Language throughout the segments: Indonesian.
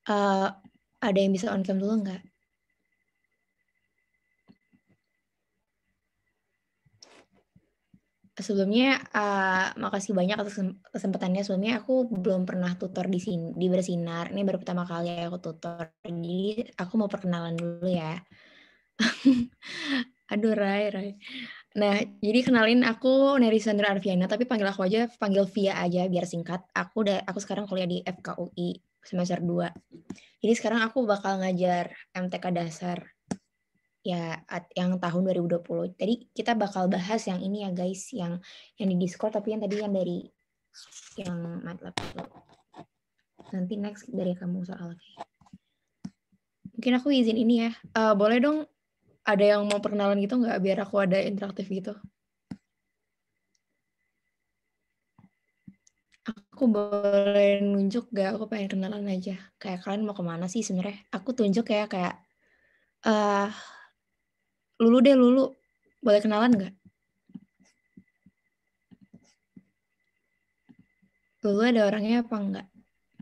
Ada yang bisa on cam dulu nggak? Sebelumnya makasih banyak atas kesempatannya. Sebelumnya aku belum pernah tutor di sini di Bersinar. Ini baru pertama kali aku tutor. Jadi aku mau perkenalan dulu ya. Aduh Rai. Nah, jadi kenalin aku Neri Sandra Arviana, tapi panggil Via aja biar singkat. Aku sekarang kuliah di FKUI semester 2. Jadi sekarang aku bakal ngajar MTK dasar. Ya, yang tahun 2020. Jadi kita bakal bahas yang ini ya guys, yang di Discord, tapi yang tadi yang dari yang MATLAB itu. Nanti next dari kamu soal. Mungkin aku izin ini ya. Boleh dong ada yang mau perkenalan gitu nggak, biar aku ada interaktif gitu? Aku boleh nunjuk gak? Aku pengen kenalan aja. Kayak kalian mau kemana sih sebenarnya? Aku tunjuk ya kayak Lulu. Boleh kenalan nggak? Lulu ada orangnya apa enggak?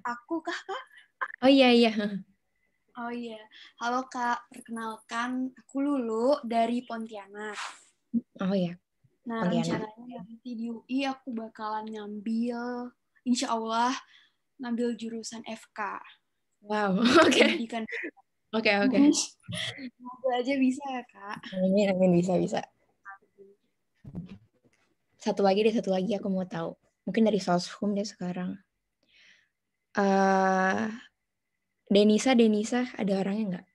Aku kah, Kak? Oh iya. Oh iya. Halo, Kak. Perkenalkan, aku Lulu dari Pontianak. Oh iya. Nah, Pontianak. rencananya nanti di UI aku bakalan insya Allah, ngambil jurusan FK. Wow. Oke. Pendidikan. Oke. Semoga aja bisa ya, Kak. Amin, bisa. Satu lagi aku mau tahu. Mungkin dari Soshum deh sekarang. Denisa, ada orangnya nggak?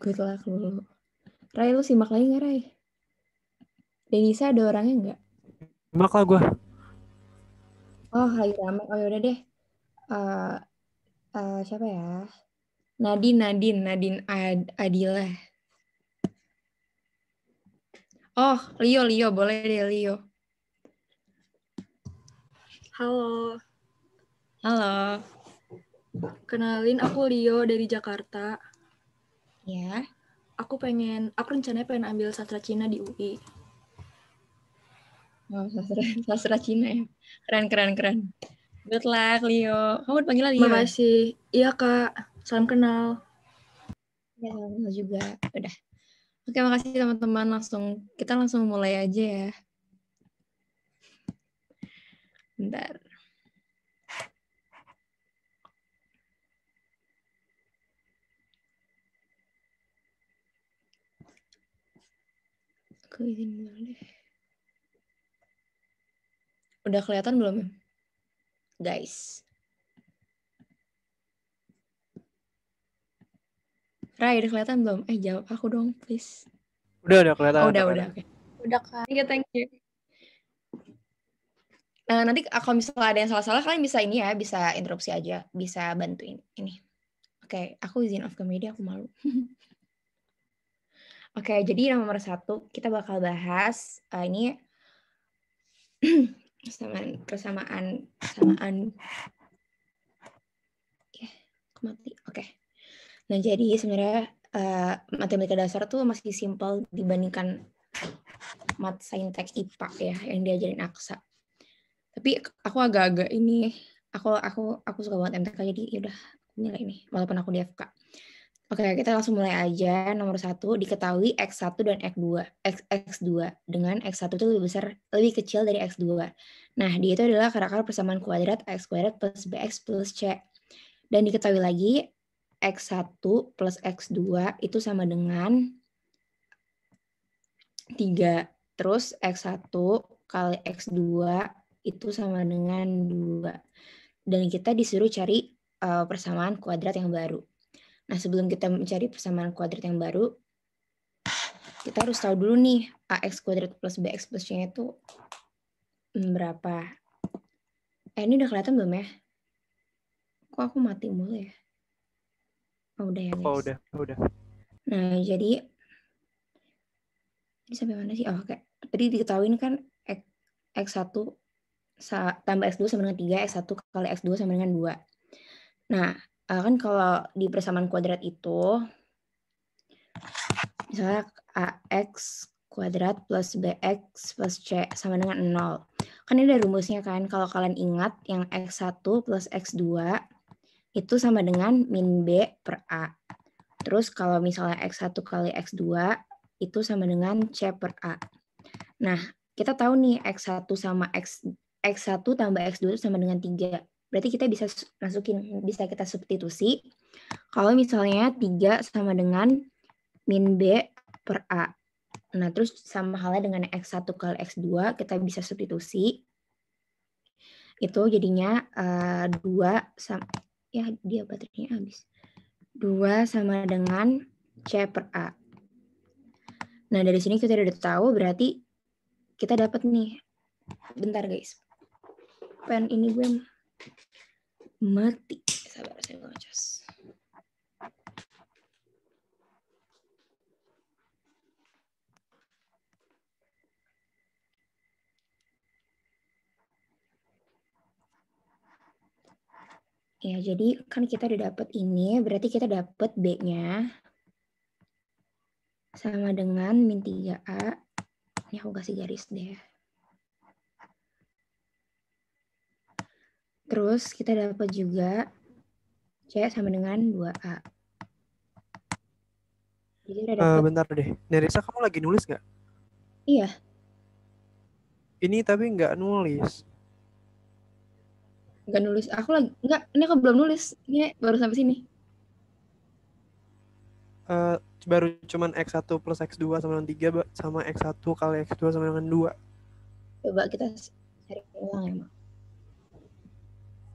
Good luck Lulu. Rai, lu simak lagi nggak Rai? Denisa ada orangnya nggak? Simak lah gue. Oh, lagi rame. Oh yaudah deh. Siapa ya? Nadine Adila. Oh, Leo, boleh deh Leo. Halo. Halo. Kenalin, aku Leo dari Jakarta. Ya. Aku rencananya pengen ambil sastra Cina di UI. Oh, sastra Cina ya. Keren. Good luck Leo. Kamu dipanggil Leo? Makasih. Iya Kak, salam kenal. Ya, salam kenal juga. Udah. Oke, makasih teman-teman. Kita langsung mulai aja ya. Bentar. Aku izin dulu deh. Udah kelihatan belum, guys? Rai, udah kelihatan belum? Jawab aku dong, please. Udah kelihatan. Oh, udah, oke. Udah Kak. Thank you. Nanti kalau misalnya ada yang salah-salah, kalian bisa ini ya, bisa interupsi aja, bisa bantuin ini. Oke, aku izin off camera, aku malu. Oke, jadi nomor 1 kita bakal bahas ini persamaan. Aku mati. Oke. Nah, jadi sebenarnya matematika dasar tuh masih simpel dibandingkan mat saintek IPA ya yang diajarin Aksa. Tapi aku agak-agak ini, aku suka banget MTK, jadi yaudah nilai ini walaupun aku di FK. Oke, kita langsung mulai aja. Nomor 1, diketahui X1 dan X2 dengan X1 itu lebih kecil dari X2. Nah, dia itu adalah akar persamaan kuadrat X kuadrat plus BX plus C. Dan diketahui lagi X1 plus X2 itu sama dengan 3. Terus X1 kali X2 itu sama dengan 2. Dan kita disuruh cari persamaan kuadrat yang baru. Nah, sebelum kita mencari persamaan kuadrat yang baru, kita harus tahu dulu nih, AX kuadrat plus BX plus C itu berapa? Ini udah kelihatan belum ya? Kok aku mati mulu ya? Oh, udah ya guys. Oh, udah. Nah, jadi ini sampai mana sih? Oh, oke. Tadi diketahui kan X1 tambah X2 sama dengan 3, X1 kali X2 sama dengan 2. Nah, kan kalau di persamaan kuadrat itu, misalnya AX kuadrat plus BX plus C sama dengan 0. Kan ini ada rumusnya kan, kalau kalian ingat yang X1 plus X2 itu sama dengan min B per A. Terus kalau misalnya X1 kali X2 itu sama dengan C per A. Nah, kita tahu nih X1 sama X1 tambah X2 itu sama dengan 3. Berarti kita bisa kita substitusi. Kalau misalnya 3 sama dengan min B per A. Nah, terus sama halnya dengan X1 kali X2, kita bisa substitusi. Itu jadinya 2 sama, ya dia baterainya habis. 2 sama dengan C per A. Nah, dari sini kita udah tahu, berarti kita dapat nih. Bentar guys. Pen ini gue mati. Sabar, saya mau ngecas. Ya, jadi kan kita udah dapat ini, berarti kita dapat B-nya sama dengan min 3A. Ini aku kasih garis deh. Terus kita dapat juga C sama dengan 2A. Jadi udah dapat. Bentar deh. Nerisa, kamu lagi nulis nggak? Iya. Ini tapi nggak nulis. Nggak nulis. Aku lagi nggak. Ini aku belum nulis. Ini baru sampai sini. Baru cuman X1 plus X2 sama dengan 3 sama X1 kali X2 sama dengan 2. Coba kita cari ulang ya, Mak.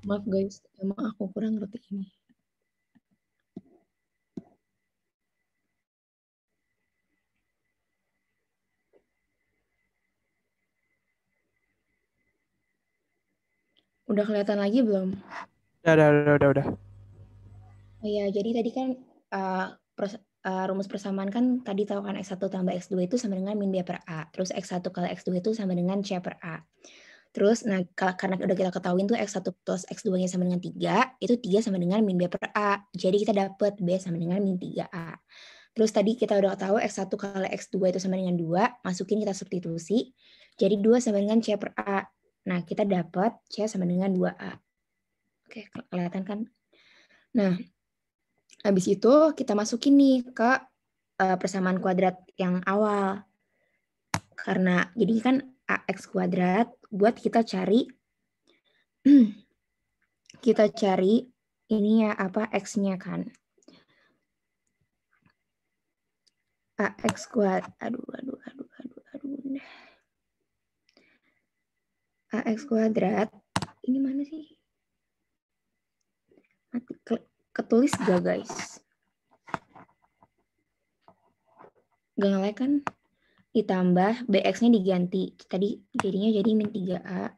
Maaf guys, emang aku kurang ngerti ini. Udah kelihatan lagi belum? Udah. Oh ya, jadi tadi kan rumus persamaan kan tadi tahu kan X1 tambah X2 itu sama dengan min B per A. Terus X1 kali X2 itu sama dengan C per A. Terus, nah karena udah kita ketahuin tuh X1 plus X2-nya sama dengan 3, itu 3 sama dengan min B per A. Jadi kita dapat B sama dengan min 3A. Terus tadi kita udah tahu X1 kali X2 itu sama dengan 2, masukin kita substitusi. Jadi 2 sama dengan C per A. Nah, kita dapat C sama dengan 2A. Oke, kelihatan kan? Nah, habis itu kita masukin nih ke persamaan kuadrat yang awal. Karena jadi kan AX kuadrat buat kita cari ini ya apa X-nya kan. AX kuadrat AX kuadrat ini mana sih? Mati ketulis gak guys? Gak nge-like kan? Ditambah BX-nya diganti. Tadi jadinya jadi min 3A.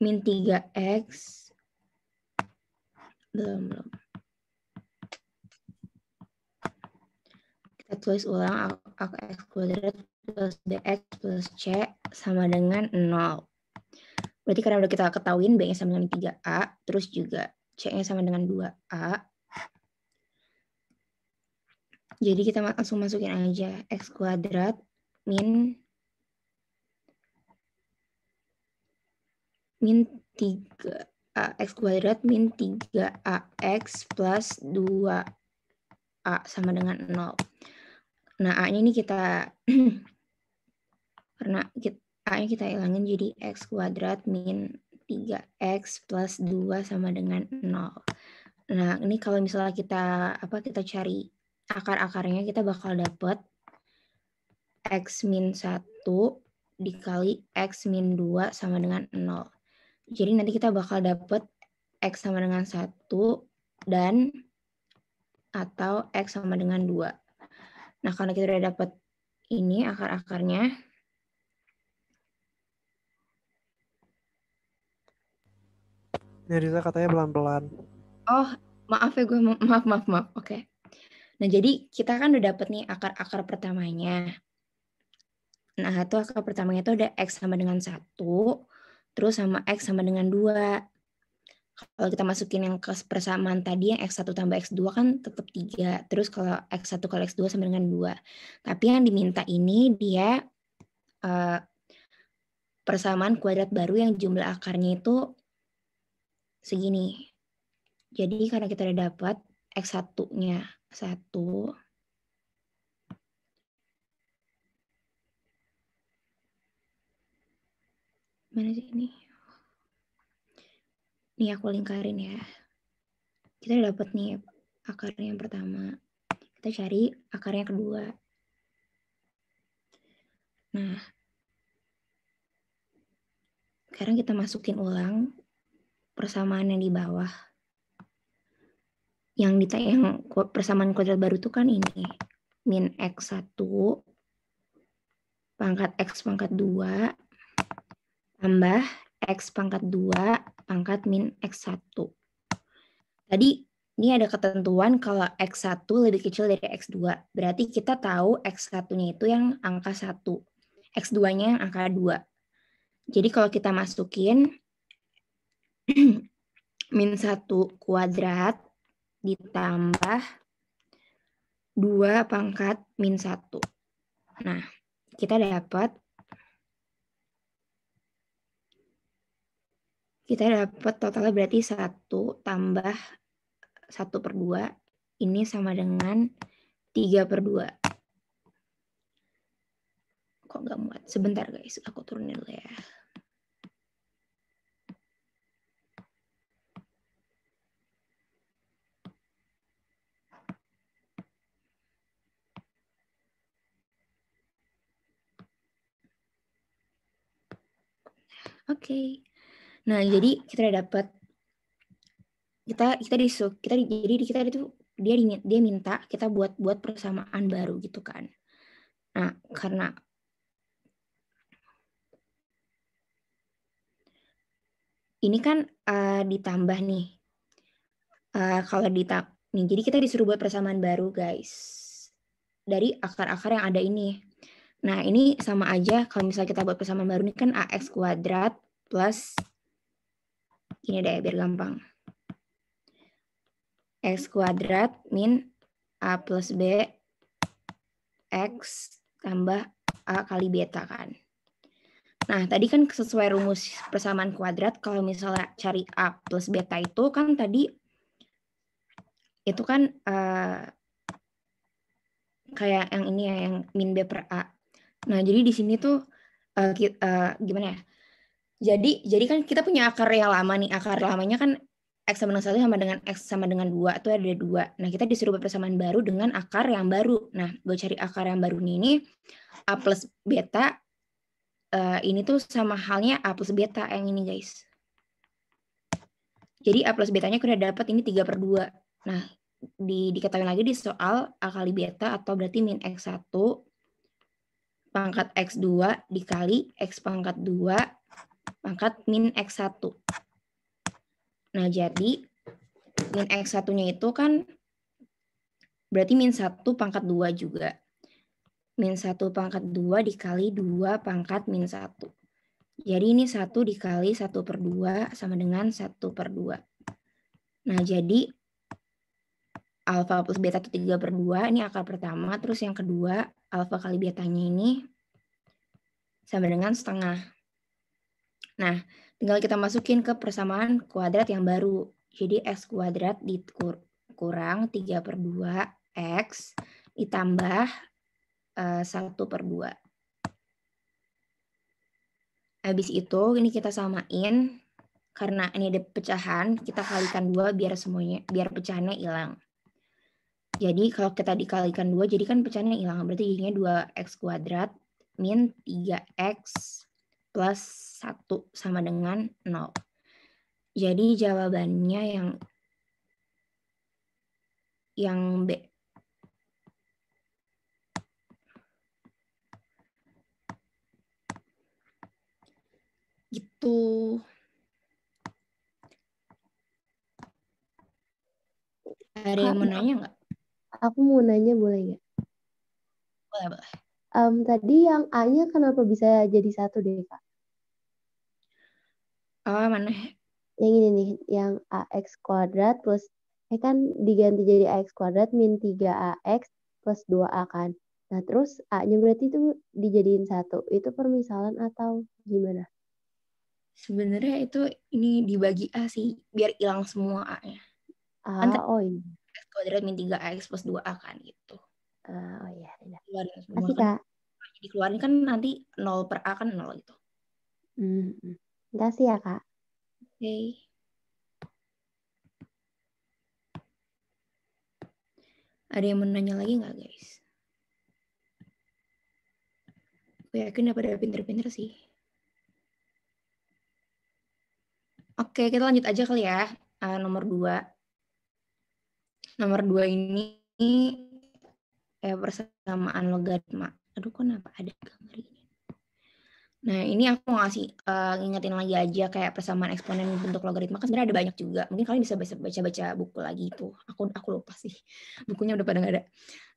Min 3X. Belum. Kita tulis ulang AX kuadrat plus BX plus C sama dengan 0. Berarti karena udah kita ketahuin B-nya sama dengan 3A, terus juga C-nya sama dengan 2A. Jadi kita langsung masukin aja X kuadrat min 3A. X kuadrat min 3AX plus 2A sama dengan 0. Nah, A-nya ini kita karena A-nya kita hilangin jadi X kuadrat min 3X plus 2 sama dengan 0. Nah, ini kalau misalnya kita cari akar-akarnya, kita bakal dapat X min 1 dikali X min 2 sama dengan 0. Jadi nanti kita bakal dapat X sama dengan 1 dan atau X sama dengan 2. Nah, karena kita udah dapat ini akar-akarnya. Nerisa katanya pelan-pelan. Oh, maaf ya gue. Maaf. Oke. Nah, jadi kita kan udah dapat nih akar-akar pertamanya. Nah, itu akar pertamanya itu ada X sama dengan 1, terus sama X sama dengan 2. Kalau kita masukin yang ke persamaan tadi, yang X1 tambah X2 kan tetap 3. Terus kalau X1 kali X2 sama dengan 2. Tapi yang diminta ini dia persamaan kuadrat baru yang jumlah akarnya itu segini. Jadi karena kita udah dapat X1-nya 1, mana sih ini? Nih aku lingkarin ya. Kita udah dapat nih akarnya yang pertama. Kita cari akarnya kedua. Nah, sekarang kita masukin ulang persamaan yang di bawah. Yang persamaan kuadrat baru itu kan ini. Min X1 pangkat X pangkat 2 tambah X pangkat 2 pangkat min X1. Tadi ini ada ketentuan kalau X1 lebih kecil dari X2. Berarti kita tahu X1-nya itu yang angka 1. X2-nya yang angka 2. Jadi kalau kita masukin min 1 kuadrat ditambah 2 pangkat min 1. Nah, kita dapat totalnya berarti 1 tambah 1/2. Ini sama dengan 3/2. Kok nggak muat? Sebentar guys, aku turunin dulu ya. Oke. Nah, jadi kita dapat kita itu dia minta kita buat persamaan baru gitu kan. Nah, karena ini kan ditambah nih. Jadi kita disuruh buat persamaan baru guys. Dari akar-akar yang ada ini. Nah, ini sama aja kalau misalnya kita buat persamaan baru ini kan AX kuadrat plus ini deh biar gampang. X kuadrat min A plus B X tambah A kali beta kan. Nah, tadi kan sesuai rumus persamaan kuadrat, kalau misalnya cari A plus beta itu kan tadi, itu kan kayak yang ini ya, yang min B per A. Nah, jadi di sini tuh gimana ya? Jadi kan kita punya akar yang lama nih. Akar lamanya kan X sama dengan 1 sama dengan X sama dengan 2. Itu ada 2. Nah, kita disuruh buat persamaan baru dengan akar yang baru. Nah, buat cari akar yang baru ini, A plus beta, ini tuh sama halnya A plus beta yang ini guys. Jadi A plus betanya kita dapat ini 3/2. Nah, diketahui lagi di soal A kali beta atau berarti min X1 pangkat X2 dikali X pangkat 2 pangkat min X1. Nah, jadi min X1-nya itu kan berarti min 1 pangkat 2 juga. Min 1 pangkat 2 dikali 2 pangkat min 1. Jadi ini 1 dikali 1/2 sama dengan 1/2. Nah, jadi alfa plus beta itu 3/2. Ini akar pertama. Terus yang kedua, alfa kali betanya ini sama dengan setengah. Nah, tinggal kita masukin ke persamaan kuadrat yang baru. Jadi X kuadrat dikurang 3/2 X ditambah 1/2. Habis itu ini kita samain. Karena ini ada pecahan, kita kalikan 2 biar pecahannya hilang. Jadi kalau kita dikalikan 2, jadi kan pecahannya hilang. Berarti jadinya 2X kuadrat min 3X plus 1 sama dengan 0. Jadi jawabannya yang B. Gitu. Ada yang mau nanya nggak? Aku mau nanya boleh nggak? Boleh. Tadi yang A-nya kenapa bisa jadi 1 deh, Kak? Mana? Yang ini nih, yang AX kuadrat plus, kan diganti jadi AX kuadrat min 3AX plus 2A kan. Nah, terus A-nya berarti itu dijadiin 1. Itu permisalan atau gimana? Sebenarnya itu ini dibagi A sih, biar hilang semua A-nya. Kan Oh iya. X kuadrat min 3X plus 2A kan gitu. Oh iya. Keluarin semua Makasih, kan. Kak. Dikeluarin kan nanti 0 per A kan 0 gitu. Makasih ya, Kak. Oke. Ada yang mau nanya lagi nggak, guys? Gue yakin udah pada pinter-pinter sih. Oke, kita lanjut aja kali ya. Nomor 2. Nomor 2 ini persamaan logaritma. Aduh, kenapa ada gambar ini? Nah, ini aku mau ngasih ngingetin lagi aja kayak persamaan eksponen bentuk logaritma kan sebenarnya ada banyak juga. Mungkin kalian bisa baca-baca buku lagi itu. Aku lupa sih. Bukunya udah pada nggak ada.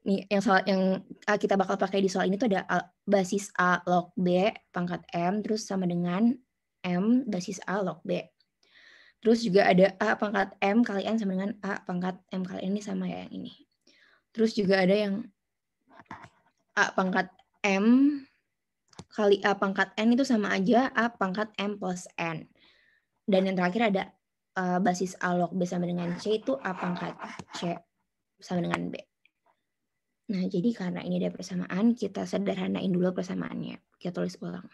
Nih, yang kita bakal pakai di soal ini tuh ada basis A log B pangkat M terus sama dengan M basis A log B. Terus juga ada A pangkat M kali N sama dengan A pangkat M kali N, ini sama ya yang ini. Terus juga ada yang A pangkat M kali A pangkat N itu sama aja A pangkat M plus N. Dan yang terakhir ada basis A log B sama dengan C itu A pangkat C sama dengan B. Nah, jadi karena ini ada persamaan, kita sederhanain dulu persamaannya. Kita tulis ulang.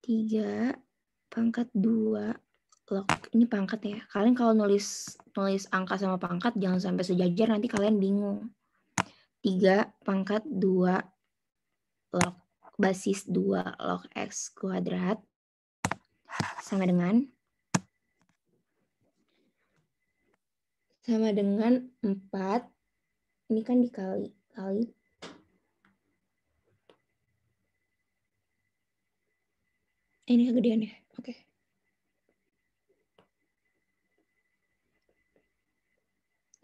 3 pangkat 2 log, ini pangkat ya. Kalian kalau nulis angka sama pangkat jangan sampai sejajar, nanti kalian bingung. 3 pangkat 2 log basis 2 log X kuadrat sama dengan 4. Ini kan dikali ini kegedean ya. Oke.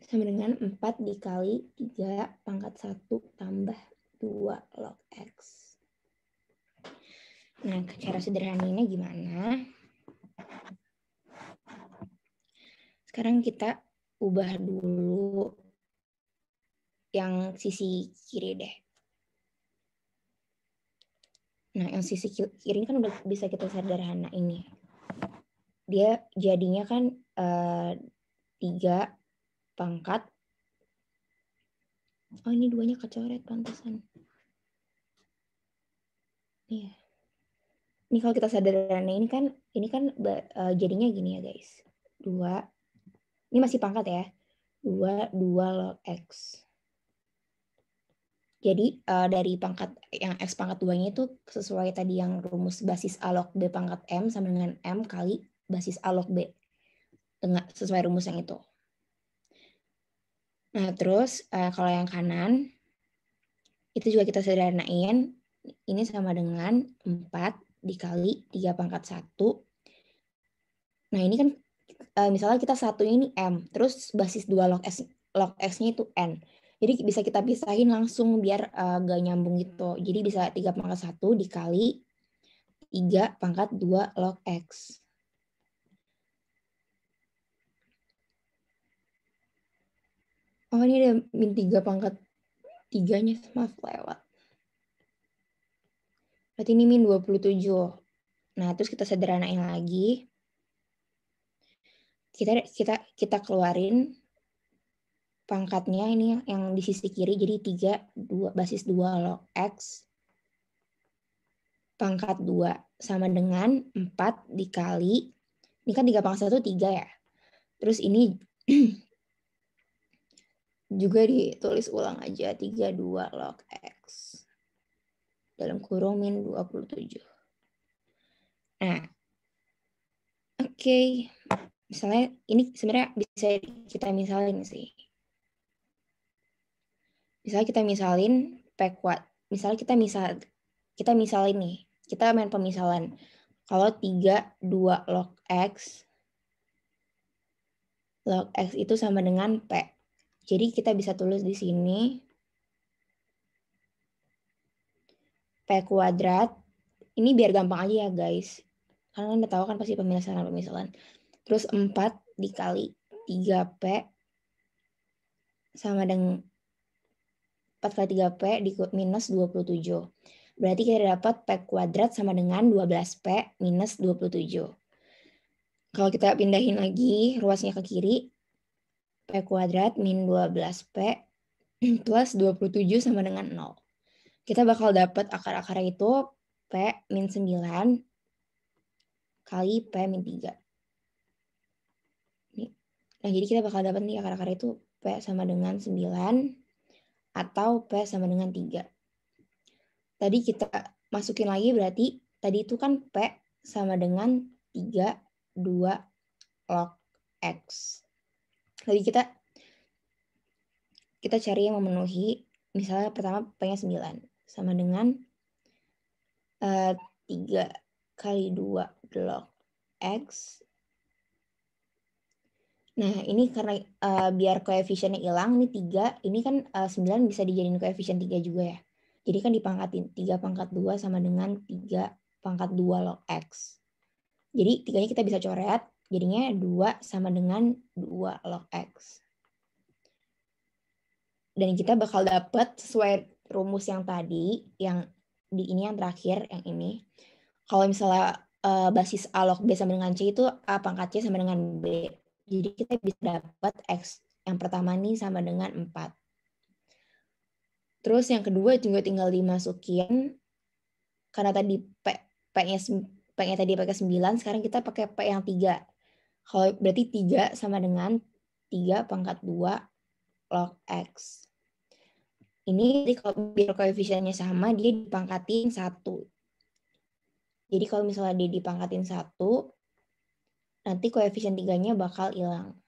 Sama dengan 4 dikali 3 pangkat 1 tambah 2 log X. Nah, cara sederhananya gimana? Sekarang kita ubah dulu yang sisi kiri deh. Nah, yang sisi kiri kan udah bisa kita sederhana ini. Dia jadinya kan 3 pangkat. Oh, ini duanya kecoret pantesan. Iya. Ini kalau kita sederhana ini kan jadinya gini ya, guys. 2. Ini masih pangkat ya. 2 log X. Jadi dari pangkat yang X pangkat 2-nya itu sesuai tadi yang rumus basis A log B pangkat M sama dengan M kali basis A log B. Sesuai rumus yang itu. Nah, terus kalau yang kanan, itu juga kita sederhanain. Ini sama dengan 4 dikali 3 pangkat 1. Nah, ini kan misalnya kita satunya ini M, terus basis 2 log X-nya itu N. Jadi bisa kita pisahin langsung biar gak nyambung gitu. Jadi bisa 3 pangkat 1 dikali 3 pangkat 2 log X. Oh, ini ada min 3 pangkat 3-nya. Maaf, lewat. Berarti ini min 27. Nah, terus kita sederhanain lagi. Kita keluarin pangkatnya ini yang di sisi kiri, jadi 2 basis 2 log X pangkat 2 sama dengan 4 dikali, ini kan 3 pangkat 1 3 ya. Terus ini juga ditulis ulang aja, 32 log X dalam kurung min 27. Nah, oke. Misalnya ini sebenarnya bisa kita misalin sih. Misalnya kita misalin P kuadrat. Misalnya kita misalin nih. Kita main pemisalan. Kalau 32 log X itu sama dengan P. Jadi kita bisa tulis di sini P kuadrat. Ini biar gampang aja ya, guys. Karena Anda tahu kan pasti pemisalan. Terus 4 dikali 3P sama dengan 4 kali 3P minus 27. Berarti kita dapat P kuadrat sama dengan 12P minus 27. Kalau kita pindahin lagi ruasnya ke kiri, P kuadrat min 12P plus 27 sama dengan 0. Kita bakal dapat akar-akarnya itu P min 9 kali P min 3. Nah, jadi kita bakal dapat nih akar-akar itu P sama dengan 9 atau P sama dengan 3. Tadi kita masukin lagi berarti tadi itu kan P sama dengan 3, 2 log X. Tadi kita cari yang memenuhi, misalnya pertama P-nya 9 sama dengan 3 kali 2 log X. Nah, ini karena biar koefisiennya hilang, ini 3, ini kan 9 bisa dijadiin koefisien 3 juga ya. Jadi kan dipangkatin, 3 pangkat 2 sama dengan 3 pangkat 2 log X. Jadi 3-nya kita bisa coret, jadinya 2 sama dengan 2 log X. Dan kita bakal dapat sesuai rumus yang tadi, yang di ini yang terakhir, yang ini. Kalau misalnya basis A log B sama dengan C itu A pangkat C sama dengan B. Jadi kita bisa dapat X yang pertama nih sama dengan 4. Terus yang kedua juga tinggal dimasukin, karena tadi P-nya tadi pakai 9, sekarang kita pakai P yang 3. Kalau berarti 3 sama dengan 3 pangkat 2 log X. Ini kalau biar koefisiennya sama, dia dipangkatin 1. Jadi kalau misalnya dia dipangkatin 1, nanti koefisien 3-nya bakal hilang.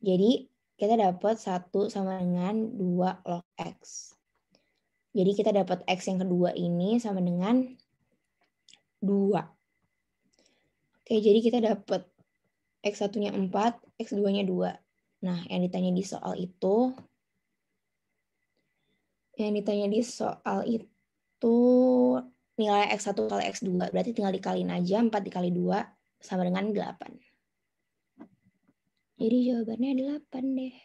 Jadi kita dapat 1 sama dengan 2 log X. Jadi kita dapat X yang kedua ini sama dengan 2. Oke, jadi kita dapat X1-nya 4, X2-nya 2. Nah, yang ditanya di soal itu, nilai X1 kali X2. Berarti tinggal dikaliin aja, 4 dikali 2 sama dengan 8. Jadi jawabannya 8 deh.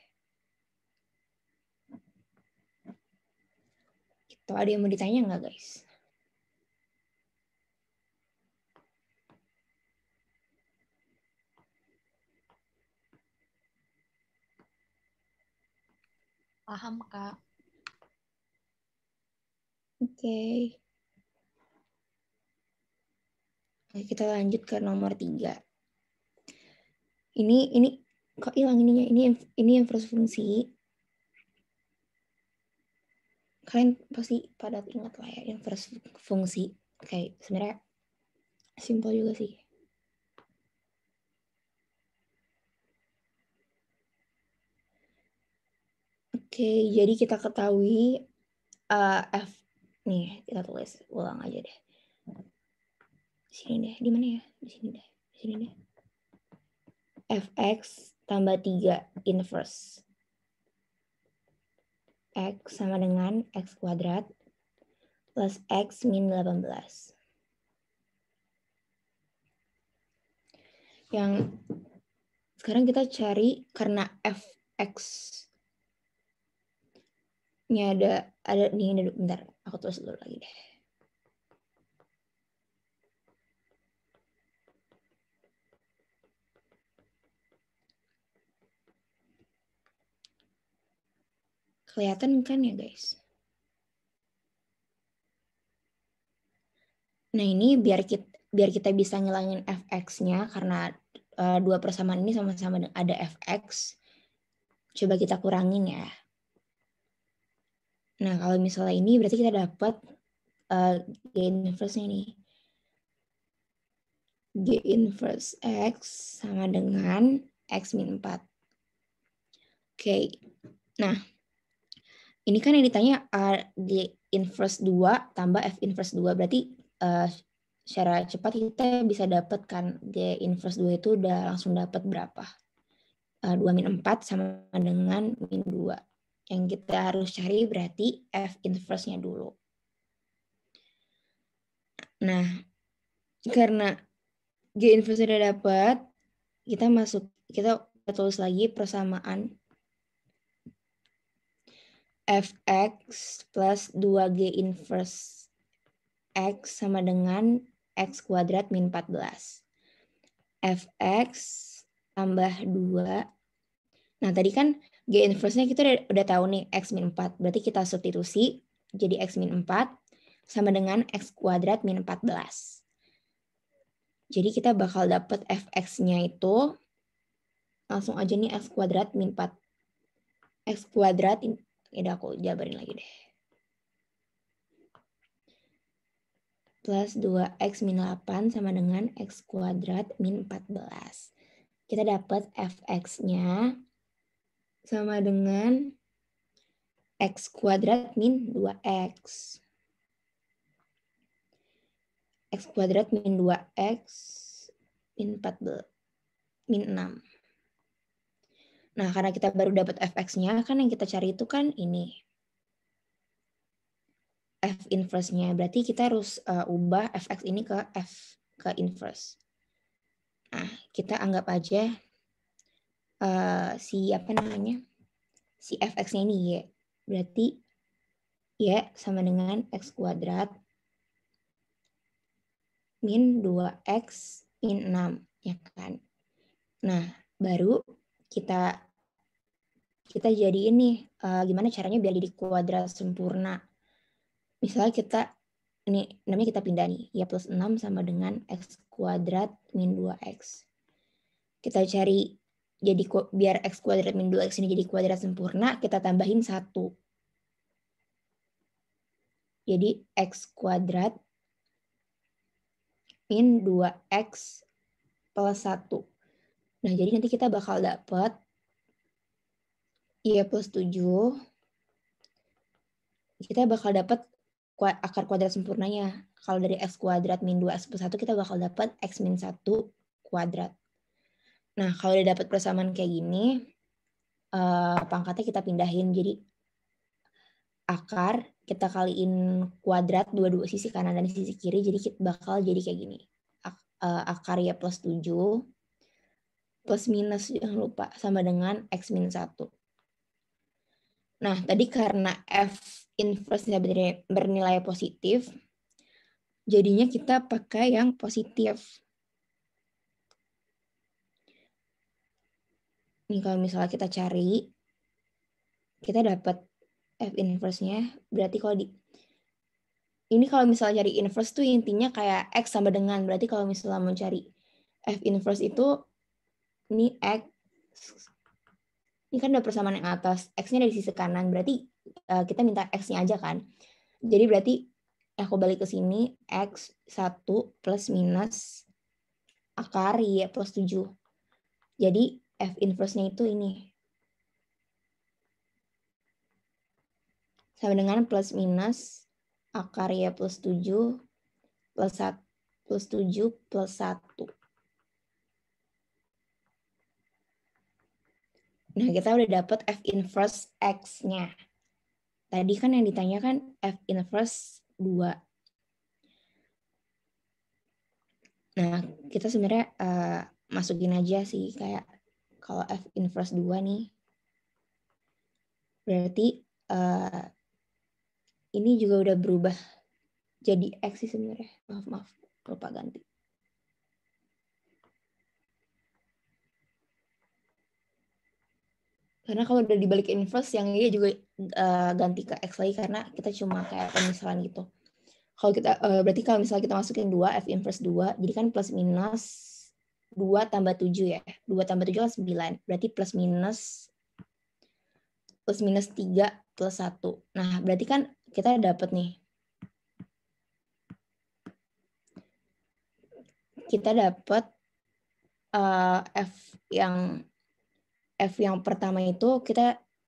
Gitu, ada yang mau ditanya nggak guys? Paham, Kak. Oke. Kita lanjut ke nomor 3. Ini kok hilang ininya? Ini inverse fungsi. Kalian pasti pada ingat lah ya inverse fungsi. Oke, sebenarnya simpel juga sih. Oke, jadi kita ketahui F. Nih, kita tulis ulang aja deh. Sini deh, di mana ya? Di sini deh. Di sini deh. Fx tambah 3 inverse. X sama dengan X kuadrat plus X min 18. Yang sekarang kita cari karena Fx-nya ada nih, bentar, aku tulis dulu lagi deh. Kelihatan kan ya guys? Nah ini biar kita bisa ngilangin Fx-nya karena dua persamaan ini sama-sama ada Fx. Coba kita kurangin ya. Nah kalau misalnya ini berarti kita dapat G inverse-nya nih. G inverse X sama dengan X min 4. Oke. Nah ini kan yang ditanya G inverse 2 tambah F inverse 2. Berarti secara cepat kita bisa dapatkan G inverse 2 itu udah langsung dapat berapa? 2 min 4 sama dengan min 2. Yang kita harus cari berarti F inverse-nya dulu. Nah, karena G inverse udah dapat, kita tulis lagi persamaan fx plus 2g inverse x sama dengan x kuadrat min 14. Fx tambah 2. Nah, tadi kan g inverse-nya kita udah tahu nih, x min 4. Berarti kita substitusi jadi x min 4 sama dengan x kuadrat min 14. Jadi kita bakal dapat fx-nya itu, langsung aja nih x kuadrat min 4. X kuadrat, udah aku jabarin lagi deh. Plus 2x min 8 sama dengan x kuadrat min 14. Kita dapat fx-nya sama dengan x kuadrat min 2x. X kuadrat min 2x min 14 min 6. Nah, karena kita baru dapat fx-nya, kan yang kita cari itu kan ini. F inverse-nya. Berarti kita harus ubah fx ini ke f ke inverse. Nah, kita anggap aja si fx-nya ini y. Berarti y sama dengan x kuadrat min 2x min 6, ya kan? Nah, baru kita jadi ini gimana caranya biar jadi kuadrat sempurna. Misalnya ini namanya kita pindah nih, y plus 6 sama dengan x kuadrat min 2x. Kita cari jadi biar x kuadrat min 2x ini jadi kuadrat sempurna, kita tambahin 1. Jadi x kuadrat min 2x plus 1. Nah, jadi nanti kita bakal dapat y plus 7. Kita bakal dapat akar kuadrat sempurnanya. Kalau dari x kuadrat min 2x plus 1, kita bakal dapat x min 1 kuadrat. Nah, kalau udah dapat persamaan kayak gini, pangkatnya kita pindahin. Jadi akar kita kaliin kuadrat dua sisi kanan dan sisi kiri, jadi kita bakal jadi kayak gini. Akar y plus 7 plus minus, jangan lupa, sama dengan x min 1. Nah, tadi karena f inverse-nya bernilai positif, jadinya kita pakai yang positif. Ini kalau misalnya kita cari, kita dapat f inverse-nya, berarti ini kalau misalnya cari inverse tuh intinya kayak x sama dengan, berarti kalau misalnya mau cari f inverse itu, ini x, ini kan udah persamaan yang atas, x-nya dari sisi kanan, berarti kita minta x-nya aja kan. Jadi berarti aku balik ke sini, x 1 plus minus akar y plus 7. Jadi f inverse-nya itu ini. Sama dengan plus minus akar y plus 7 plus 1 plus 7 plus 1. Nah, kita udah dapat f inverse x-nya. Tadi kan yang ditanyakan f inverse 2. Nah, kita sebenarnya masukin aja sih kayak kalau f inverse 2 nih. Berarti ini juga udah berubah jadi x sih sebenarnya. Maaf, lupa ganti. Karena kalau udah dibalik inverse, yang ini juga ganti ke x lagi karena kita cuma kayak pemisahan gitu. Kalau kita berarti kalau misalnya kita masukin 2, f inverse 2, jadi kan plus minus 2 tambah 7 ya. 2 tambah 7 kan 9. Berarti plus minus 3 plus 1. Nah, berarti kan kita dapat nih. Kita dapat F yang pertama itu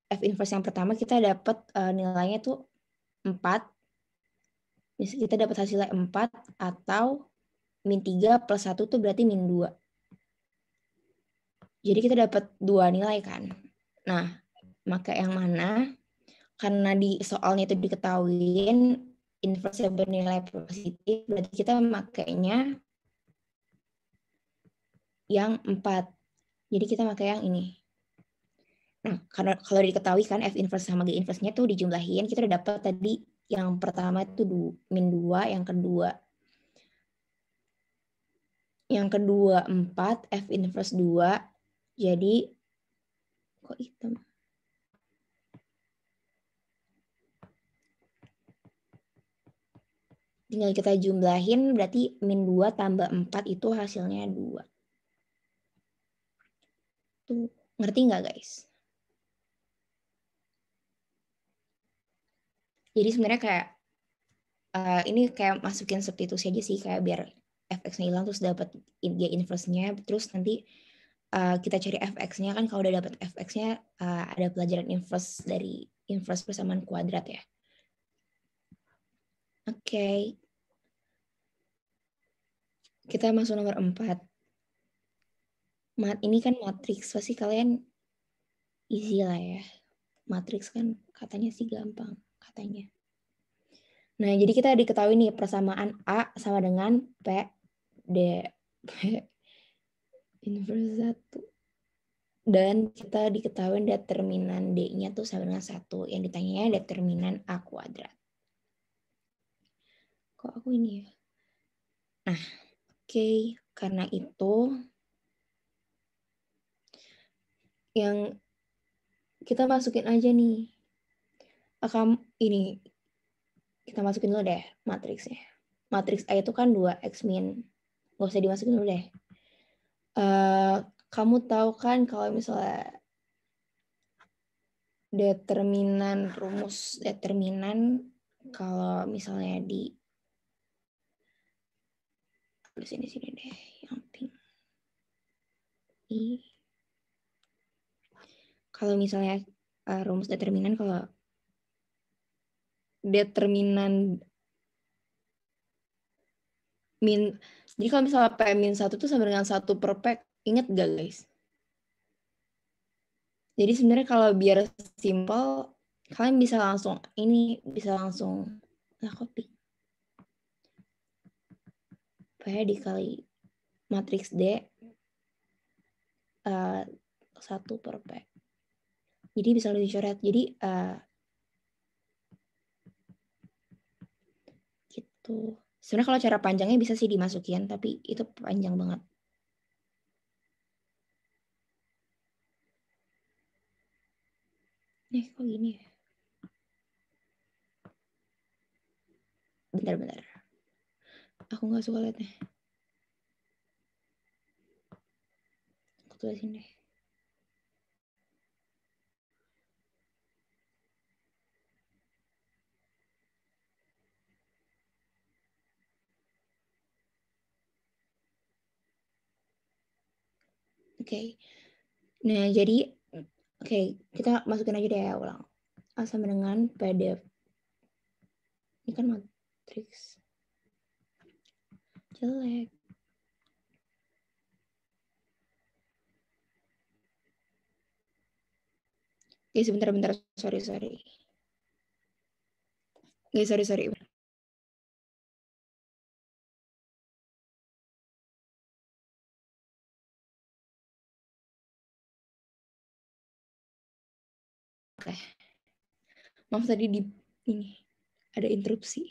F inverse yang pertama kita dapat nilainya itu 4. Kita dapat hasilnya 4 atau min 3 plus 1 tuh berarti min 2. Jadi kita dapat 2 nilai kan. Nah, maka yang mana? Karena di soalnya itu diketahuin inverse bernilai positif, berarti kita makainya yang 4. Jadi kita pakai yang ini. Nah, karena kalau diketahui kan F inverse sama G inverse-nya tuh dijumlahin, kita udah dapat tadi yang pertama itu min 2, yang kedua 4, F inverse 2. Jadi, kok hitam? Tinggal kita jumlahin, berarti min 2 tambah 4 itu hasilnya 2. Tuh, ngerti nggak guys? Jadi sebenarnya kayak ini kayak masukin substitusi aja sih, kayak biar fx-nya hilang terus dapat G inverse-nya, terus nanti kita cari fx-nya kan. Kalau udah dapat fx-nya ada pelajaran inverse dari inverse persamaan kuadrat ya. Oke. Kita masuk nomor 4. Ini kan matriks, pasti kalian easy lah ya. Matriks kan katanya sih gampang, katanya. Nah, jadi kita diketahui nih persamaan A sama dengan P D inverse 1. Dan kita diketahui determinan D-nya tuh sama dengan 1. Yang ditanyanya determinan A kuadrat. Kok aku ini ya? Nah, oke. Karena itu yang kita masukin aja nih. Ini kita masukin dulu deh matriksnya. Matriks A itu kan 2x min. Nggak usah dimasukin dulu deh. Kamu tahu kan kalau misalnya rumus determinan kalau misalnya di sini deh yang pink. Kalau misalnya rumus determinan, kalau determinan min, jadi kalau misalnya P min 1 itu sama dengan 1 per P, ingat gak guys? Jadi sebenarnya kalau biar simple, kalian bisa langsung copy. P dikali matriks D 1 per P. Jadi bisa lebih dicoret. Jadi gitu. Sebenarnya kalau cara panjangnya bisa sih dimasukin, tapi itu panjang banget. Kok gini ya? Bentar. Aku nggak suka liatnya. Aku tulisin deh. Oke. Nah, jadi kita masukin aja deh ya, ulang. A sama dengan PDF. Ini kan matriks. Jelek. Guys, bentar. Sorry. Guys, sorry. Oke. Maaf tadi ini ada interupsi.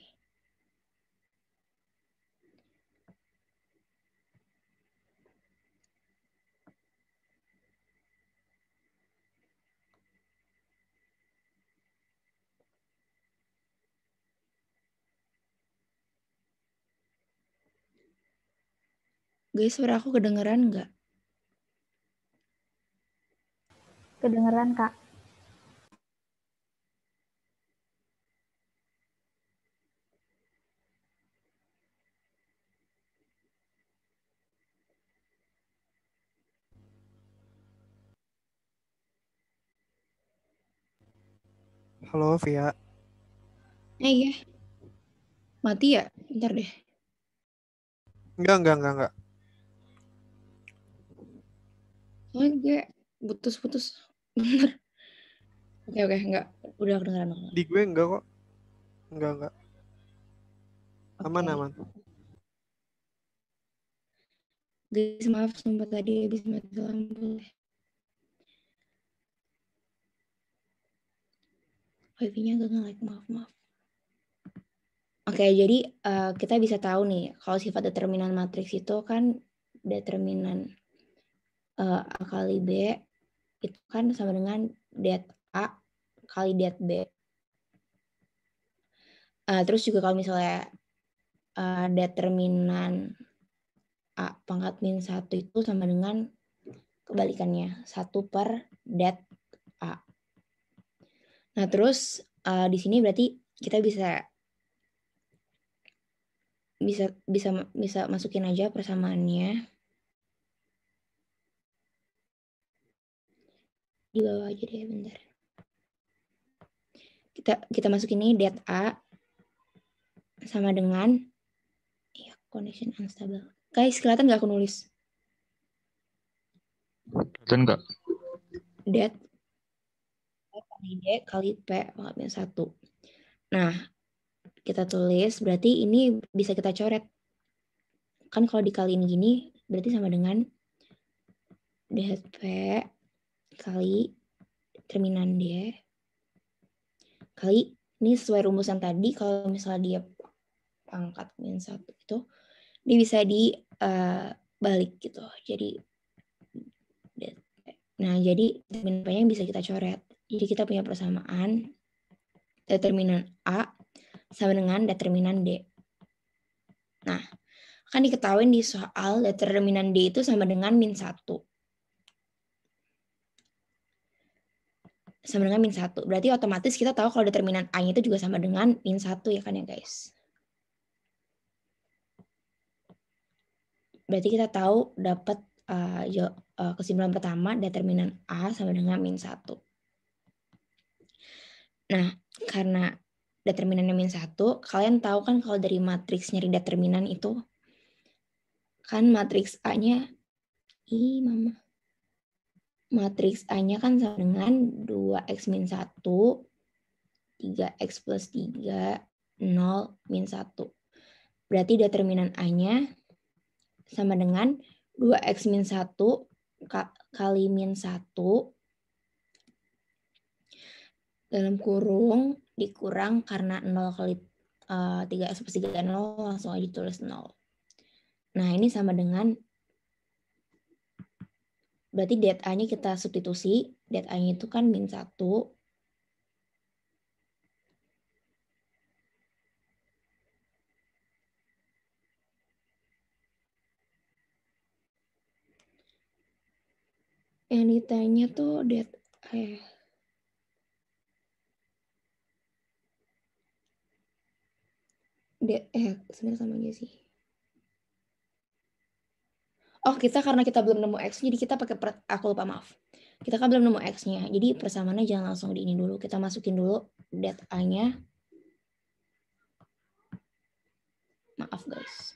Guys, suara aku kedengeran nggak? Kedengeran, Kak. Halo, Via. Iya. Mati ya? Bentar deh. Enggak. Oh, gue putus. Bentar. Oke, enggak. Udah kedengeran. Di gue enggak kok. Enggak. Aman. Guys, maaf sumpah tadi habis mati lampu. Wifi-nya agak nge-lag, maaf. Oke, jadi kita bisa tahu nih, kalau sifat determinan matriks itu kan determinan A kali B itu kan sama dengan det A kali det B. Terus juga kalau misalnya determinan A pangkat min 1 itu sama dengan kebalikannya, 1 per det A. Nah, terus di sini berarti kita bisa masukin aja persamaannya. Di bawah aja deh, bentar. Kita masukin ini det A sama dengan connection unstable. Guys, kelihatan nggak aku nulis? Kelihatan nggak? Det kali D kali P pangkat min 1. Nah, kita tulis, berarti ini bisa kita coret. Kan kalau dikaliin gini, berarti sama dengan det P kali determinan D kali, ini sesuai rumusan tadi, kalau misalnya dia pangkat min 1 itu, dia bisa dibalik gitu. Jadi, nah jadi determinan P-nya bisa kita coret. Jadi kita punya persamaan determinan A sama dengan determinan D. Nah, kan diketahui di soal determinan D itu sama dengan min 1. Sama dengan min 1. Berarti otomatis kita tahu kalau determinan A-nya itu juga sama dengan min 1 ya kan ya guys. Berarti kita tahu dapat kesimpulan pertama determinan A sama dengan min 1. Nah, karena determinannya min 1, kalian tahu kan kalau dari matriks nyari determinan itu, kan matriks A-nya, matriks A-nya kan sama dengan 2x min 1, 3x plus 3, 0, min 1. Berarti determinan A-nya sama dengan 2x min 1 kali min 1 dalam kurung dikurang karena 0 kali 3x plus 3, 0, langsung aja tulis 0. Nah, ini sama dengan, berarti det A-nya kita substitusi, det A-nya itu kan min 1. Yang ditanya tuh det sebenarnya sama aja sih. Oh, karena kita belum nemu X, jadi kita pakai, aku lupa, maaf. Kita kan belum nemu X-nya, jadi persamaannya jangan langsung di ini dulu. Kita masukin dulu det A-nya. Maaf, guys.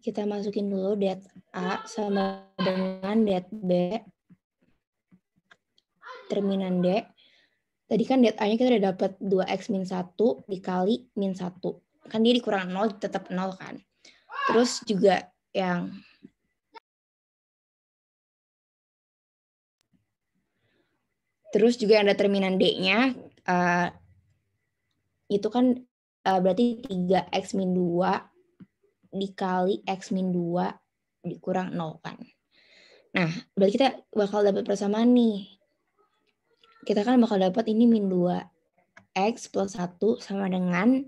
Kita masukin dulu det A sama dengan det B. Determinan D. Tadi kan det A-nya kita udah dapat 2x min 1 dikali min 1. Kan dia dikurang 0, tetap 0 kan. Terus juga yang determinan D-nya itu kan berarti 3x min 2 dikali x min 2 dikurang 0 kan. Nah, berarti kita bakal dapat persamaan nih. Kita kan bakal dapat ini min 2x plus 1 sama dengan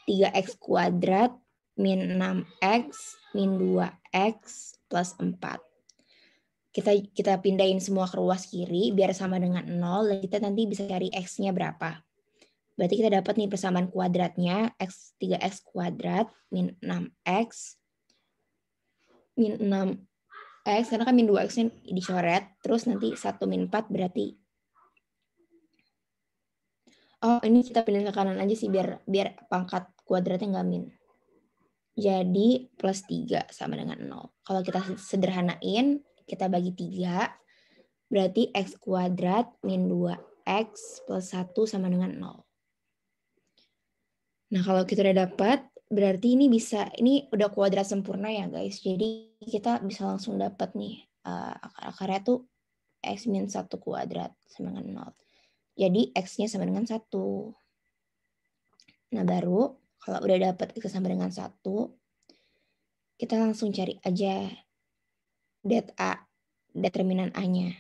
3x kuadrat min 6x min 2x plus 4. Kita pindahin semua ke ruas kiri biar sama dengan 0, dan kita nanti bisa cari x-nya berapa. Berarti kita dapat nih persamaan kuadratnya, 3x kuadrat min 6x min 6x, karena kan min 2x-nya dicoret, terus nanti 1 min 4 berarti, oh ini kita pindahin ke kanan aja sih biar pangkat kuadratnya nggak min. Jadi plus 3 sama dengan 0. Kalau kita sederhanain, kita bagi 3, berarti x kuadrat min 2x plus 1 sama dengan 0. Nah, kalau kita udah dapat, berarti ini udah kuadrat sempurna ya guys. Jadi kita bisa langsung dapat nih akar-akarnya tuh X min 1 kuadrat sama dengan 0. Jadi X-nya sama dengan 1. Nah baru kalau udah dapat X sama dengan 1, kita langsung cari aja det A, determinan A-nya.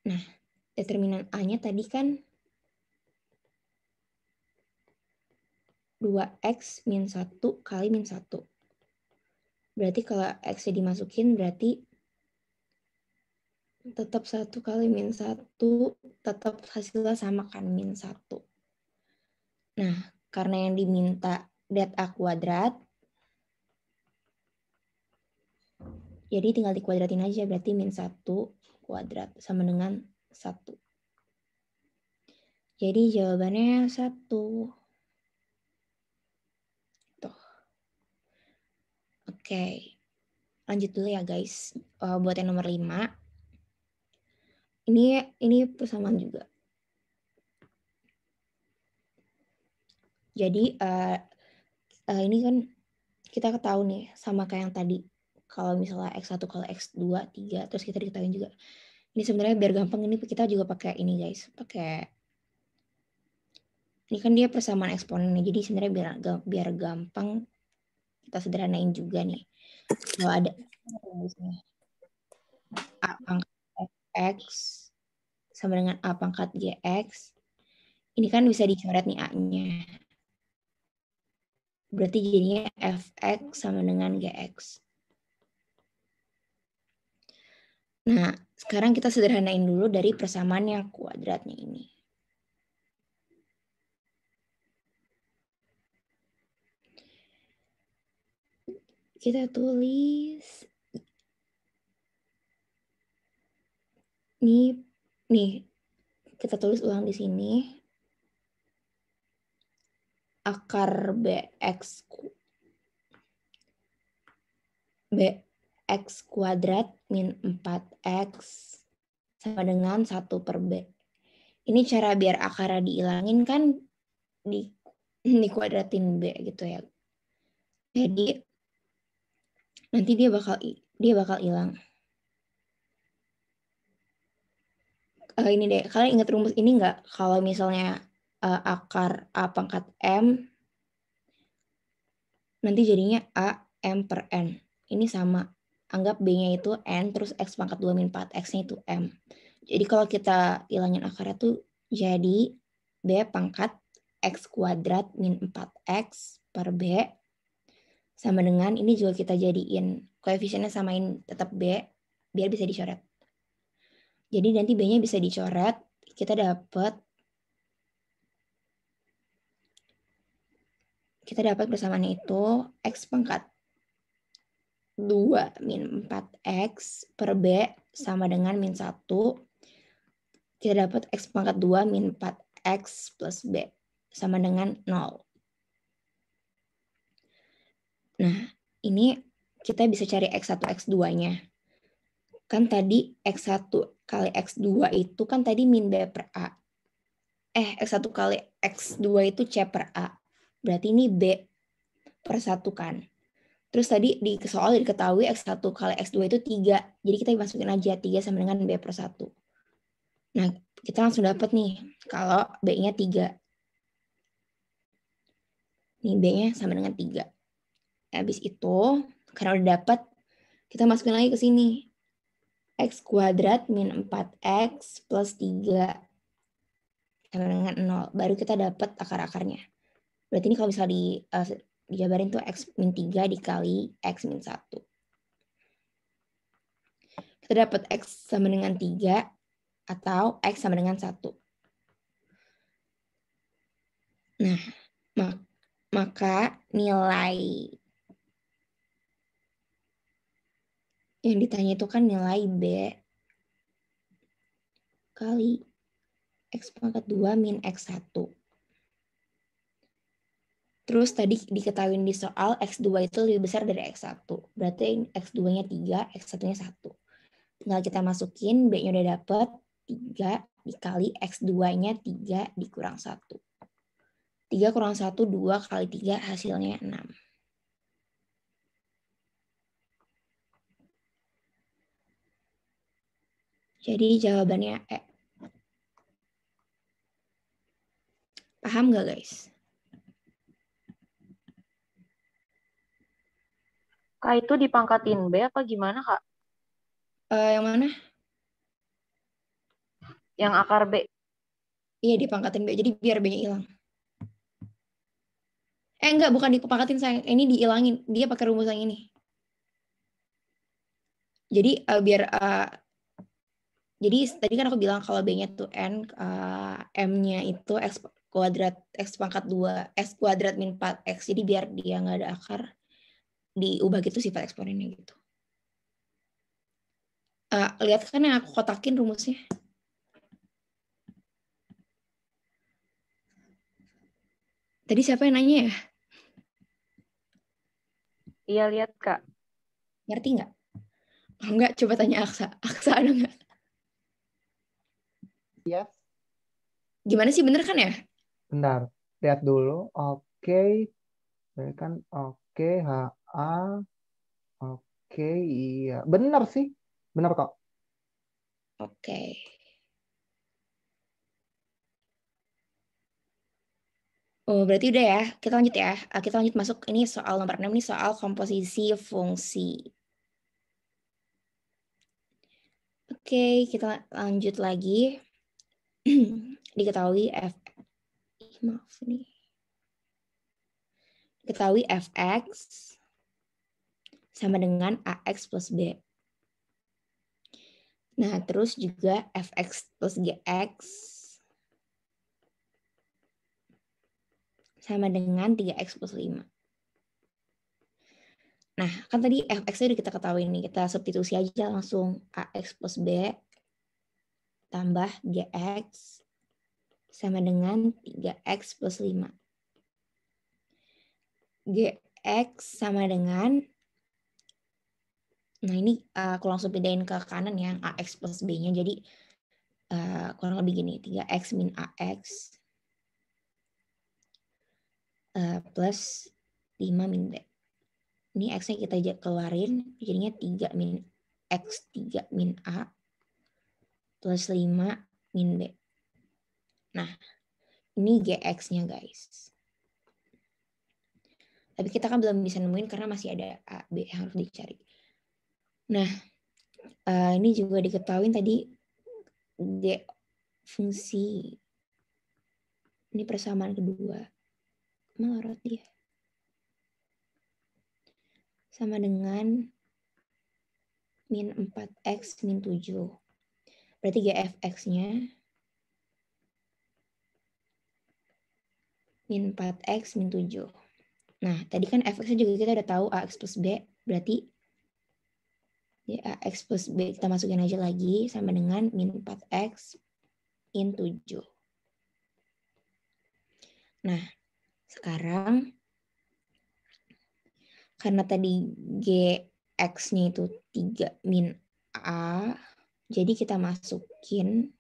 Nah, determinan A-nya tadi kan 2X min 1 kali min 1. Berarti kalau X-nya dimasukin berarti tetap 1 kali min 1, tetap hasilnya sama kan min 1. Nah, karena yang diminta det A kuadrat, jadi tinggal dikuadratin aja, berarti min 1 kuadrat sama dengan 1. Jadi jawabannya 1. Tuh. Oke. Lanjut dulu ya guys. Buat yang nomor 5. Ini persamaan juga. Jadi ini kan kita ketahui nih sama kayak yang tadi. Kalau misalnya X1 kalau X2, 3, terus kita diketahui juga. Ini sebenarnya biar gampang ini kita juga pakai ini guys. Ini kan dia persamaan eksponennya. Jadi sebenarnya biar gampang kita sederhanain juga nih. Kalau ada A pangkat X sama dengan A pangkat GX. Ini kan bisa dicoret nih A-nya. Berarti jadinya Fx sama dengan Gx. Nah, sekarang kita sederhanain dulu dari persamaan yang kuadratnya ini. Kita tulis nih kita tulis ulang di sini. Akar bx kuadrat min 4x sama dengan 1 per b. Ini cara biar akarnya dihilangin kan dikuadratin b gitu ya. Jadi nanti dia bakal hilang. Ini deh, kalian ingat rumus ini nggak? Kalau misalnya akar A pangkat M, nanti jadinya A M per N. Ini sama. Anggap B-nya itu N, terus X pangkat 2 min 4, X-nya itu M. Jadi kalau kita hilangin akarnya tuh jadi B pangkat X kuadrat min 4X per B sama dengan, ini juga kita jadiin koefisiennya samain tetap B, biar bisa dicoret. Jadi nanti B-nya bisa dicoret, kita dapat persamaannya itu X pangkat 2 min 4X per B sama dengan min 1. Kita dapat X pangkat 2 min 4X plus B sama dengan 0. Nah, ini kita bisa cari X1, X2-nya. Kan tadi X1 kali X2 itu kan tadi min B per A. X1 kali X2 itu C per A. Berarti ini B per 1 kan. Terus tadi di soal diketahui X1 kali X2 itu 3. Jadi kita masukin aja 3 sama dengan B per 1. Nah, kita langsung dapat nih kalau B-nya 3. Nih B-nya sama dengan 3. Habis itu, karena udah dapat, kita masukin lagi ke sini. X kuadrat min 4X plus 3 sama dengan 0. Baru kita dapat akar-akarnya. Berarti ini kalau bisa dijabarin tuh X min 3 dikali X min 1. Kita dapat X sama dengan 3 atau X sama dengan 1. Nah, maka nilai yang ditanya itu kan nilai B kali X pangkat 2 min X1. Terus tadi diketahui di soal X2 itu lebih besar dari X1. Berarti X2-nya 3, X1-nya 1. Tinggal kita masukin, B-nya udah dapet, 3 dikali X2-nya 3 dikurang 1. 3 kurang 1, 2 kali 3 hasilnya 6. Jadi jawabannya E. Paham nggak guys? Kak, itu dipangkatin B apa gimana, Kak? Yang mana? Yang akar B. Iya dipangkatin B, jadi biar B-nya hilang. Enggak, bukan dipangkatin sayang. Ini dihilangin. Dia pakai rumus yang ini. Jadi biar jadi tadi kan aku bilang kalau B-nya tuh N, M-nya itu X kuadrat, X pangkat 2, X kuadrat min 4X. Jadi biar dia nggak ada akar, diubah gitu sifat eksponennya gitu. Lihat kan yang aku kotakin rumusnya. Tadi siapa yang nanya ya? Iya, lihat, Kak. Ngerti nggak? Kalau nggak, coba tanya Aksa. Aksa ada nggak? Yes. Gimana sih, bener kan ya? Bentar, lihat dulu. Oke, berarti kan oke, HA, oke, iya. Benar sih, benar kok. Oke. Oh, berarti udah ya. Kita lanjut ya. Kita lanjut masuk ini soal nomor 6 nih, soal komposisi fungsi. Oke, kita lanjut lagi. Diketahui maaf nih. Diketahui fx sama dengan ax plus b. Nah, terus juga fx plus gx sama dengan 3x plus 5. Nah, kan tadi fx-nya udah kita ketahui nih. Kita substitusi aja langsung ax plus b tambah gx sama dengan 3x plus 5. Gx sama dengan, nah ini aku langsung pindahin ke kanan ya, ax plus b-nya. Jadi kurang lebih gini, 3x min ax plus 5 min b. Ini x-nya kita keluarin, jadinya 3 min x 3 min a plus 5 min b. Nah, ini gx-nya guys. Tapi kita kan belum bisa nemuin karena masih ada a, b yang harus dicari. Nah, ini juga diketahui tadi g fungsi. Ini persamaan kedua. Melorot dia. Sama dengan min 4x min 7. Berarti gfx-nya min 4x min 7. Nah, tadi kan fx-nya juga kita udah tahu ax plus b. Berarti ya, ax plus b kita masukin aja lagi sama dengan min 4x min 7. Nah, sekarang karena tadi gx-nya itu 3 min a, jadi kita masukin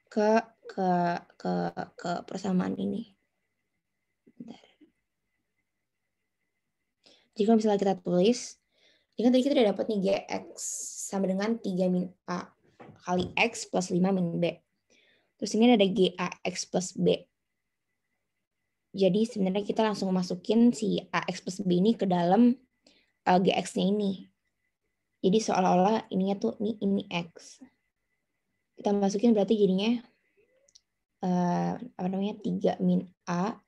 ke persamaan ini. Bentar. Jadi kalau misalnya kita tulis, jadi kan tadi kita udah dapat nih gx sama dengan 3 min a kali x plus 5 min b. Terus ini ada gax plus b. Jadi sebenarnya kita langsung masukin si ax plus b ini ke dalam gx-nya ini. Jadi seolah-olah ininya tuh ini x. Kita masukin berarti jadinya 3 min a.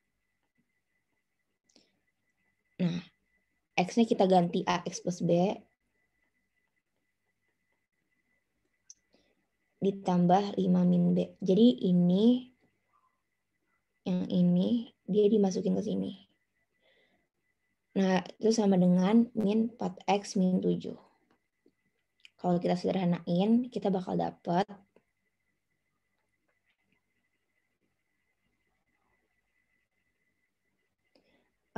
Nah, x-nya kita ganti ax plus b ditambah 5 min b. Jadi ini yang ini dia dimasukin ke sini. Nah, itu sama dengan min 4x min 7. Kalau kita sederhanain, kita bakal dapat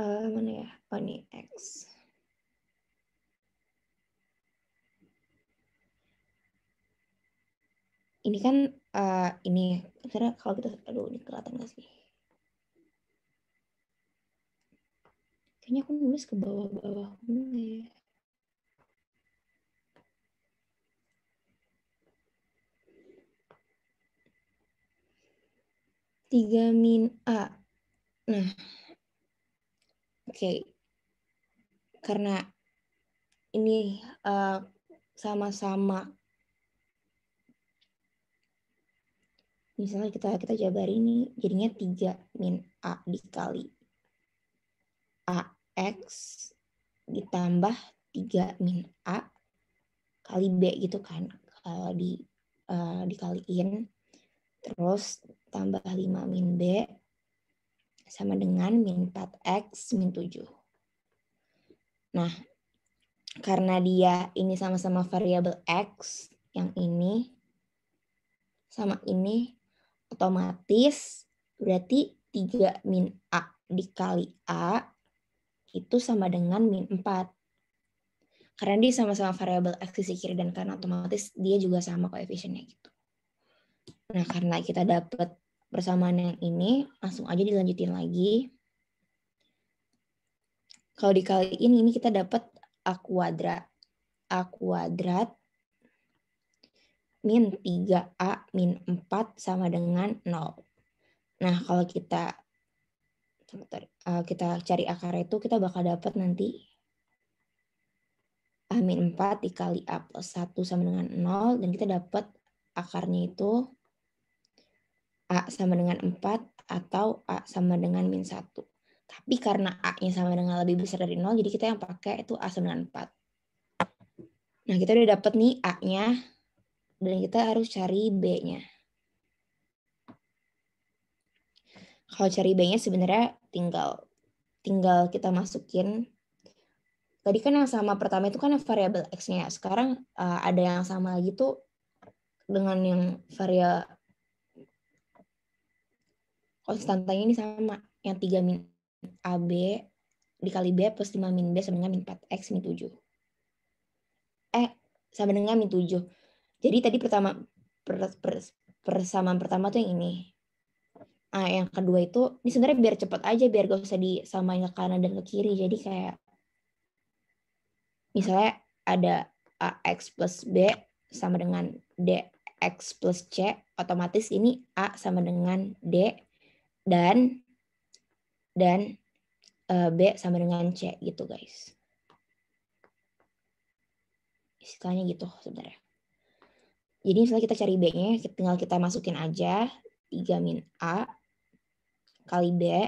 mana ya? Oh, ini x. ini kan ini karena kalau kita ini kelihatan nggak sih? Kayaknya aku nulis ke bawah-bawah mulai. 3 min A. Nah, oke. Karena ini sama-sama, misalnya kita jabarin ini jadinya 3 min A dikali AX ditambah 3 min A kali B gitu kan. Kalau dikaliin terus tambah 5 min B sama dengan min 4X min 7. Nah, karena dia ini sama-sama variabel X, yang ini sama ini otomatis berarti 3 min A dikali A itu sama dengan min 4. Karena dia sama-sama variabel X sisi kiri dan kanan, otomatis dia juga sama koefisiennya gitu. Nah, karena kita dapat persamaan yang ini, langsung aja dilanjutin lagi. Kalau dikaliin ini kita dapat A kuadrat. A kuadrat min 3A min 4 sama dengan 0. Nah, kalau kita cari akar itu, kita bakal dapat nanti A min 4 dikali A plus 1 sama dengan 0. Dan kita dapat akarnya itu A sama dengan 4 atau A sama dengan min 1. Tapi karena A-nya sama dengan lebih besar dari 0, jadi kita yang pakai itu A sama dengan 4. Nah, kita udah dapat nih A-nya, dan kita harus cari B-nya. Kalau cari B-nya sebenarnya tinggal kita masukin. Tadi kan yang sama pertama itu kan variabel X-nya. Sekarang ada yang sama lagi tuh dengan yang variabel konstantanya ini sama. Yang 3 min AB dikali B plus 5 min B sama dengan min 4X min 7. Sama dengan min 7. Jadi tadi persamaan pertama tuh yang ini. Yang kedua itu, ini sebenarnya biar cepat aja, biar gak usah disamain ke kanan dan ke kiri. Jadi kayak, misalnya ada AX plus B sama dengan DX plus C, otomatis ini A sama dengan D, dan B sama dengan C gitu guys. Istilahnya gitu sebenarnya. Jadi misalnya kita cari B-nya, tinggal kita masukin aja 3 min A kali B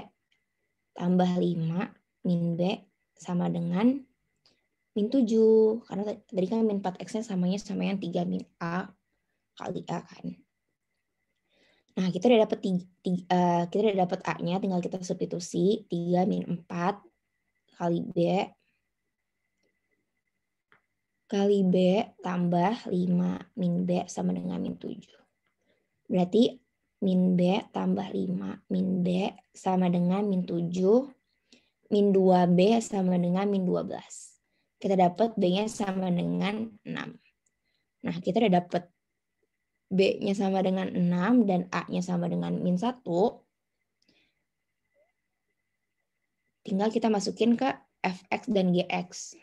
tambah 5 min B sama dengan min 7. Karena tadi kan min 4X-nya sama yang 3 min A kali A kan. Nah, kita udah dapat A-nya, tinggal kita substitusi 3 min 4 kali B tambah 5 min B sama dengan min 7. Berarti min B tambah 5 min B sama dengan min 7, min 2B sama dengan min 12. Kita dapat B-nya sama dengan 6. Nah, kita udah dapat B-nya sama dengan 6 dan A-nya sama dengan min 1. Tinggal kita masukin ke Fx dan Gx.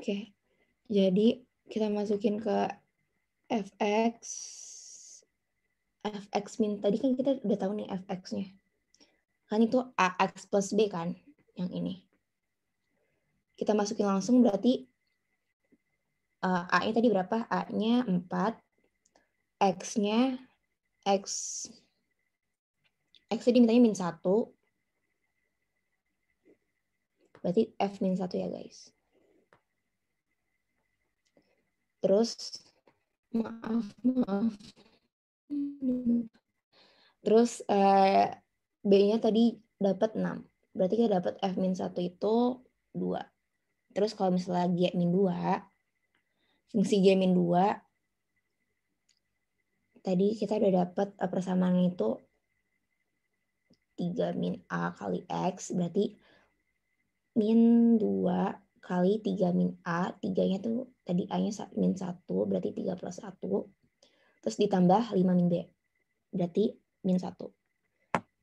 Oke, jadi kita masukin ke Fx min, tadi kan kita udah tahu nih Fx-nya. Kan itu AX plus B kan, yang ini. Kita masukin langsung berarti A-nya tadi berapa? A-nya 4, X-nya, X tadi mintanya min 1. Berarti F min 1 ya guys. Terus, maaf. Terus B-nya tadi dapat 6. Berarti kita dapat F min 1 itu 2. Terus kalau misalnya G min 2, fungsi G min 2 tadi kita udah dapat persamaan itu 3 min A kali X, berarti min 2 kali 3 min A, 3-nya tuh tadi A-nya min 1, berarti 3 plus 1, terus ditambah 5 min B, berarti min 1.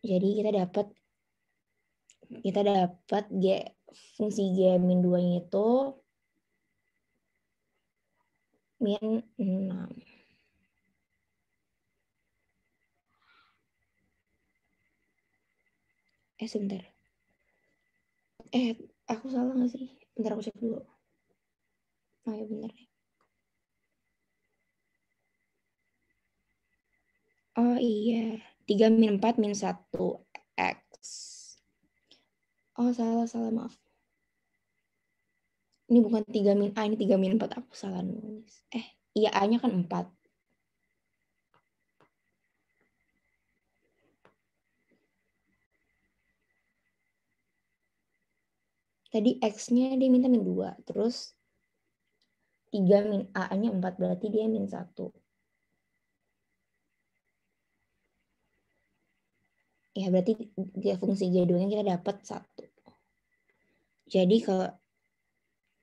Jadi kita dapat fungsi G min 2-nya itu min 6. Sebentar. Aku salah nggak sih? Bentar aku cek dulu. Oh ya benar. Oh iya. 3 min 4 min 1 X. Oh salah maaf. Ini bukan 3 min A, ini 3 min 4. Aku salah nulis. Iya A-nya kan 4. Tadi X-nya dia minta min 2. Terus 3 min A-nya 4. Berarti dia min 1. Ya berarti dia fungsi G2-nya kita dapat 1.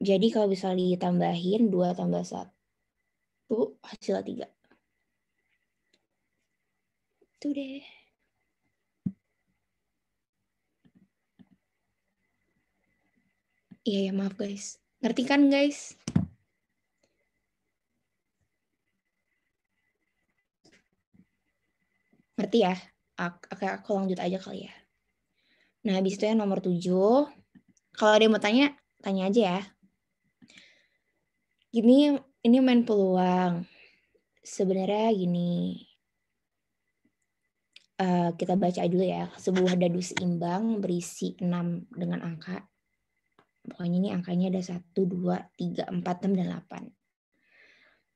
Jadi kalau bisa ditambahin 2 tambah 1 hasilnya 3. Itu deh. Iya ya maaf guys. Ngerti kan guys? Ngerti ya? Aku lanjut aja kali ya. Nah habis itu yang nomor 7. Kalau ada yang mau tanya aja ya. Ini main peluang. Sebenarnya gini. Kita baca dulu ya. Sebuah dadu seimbang berisi 6 dengan angka. Pokoknya ini angkanya ada 1, 2, 3, 4, 6, dan 8.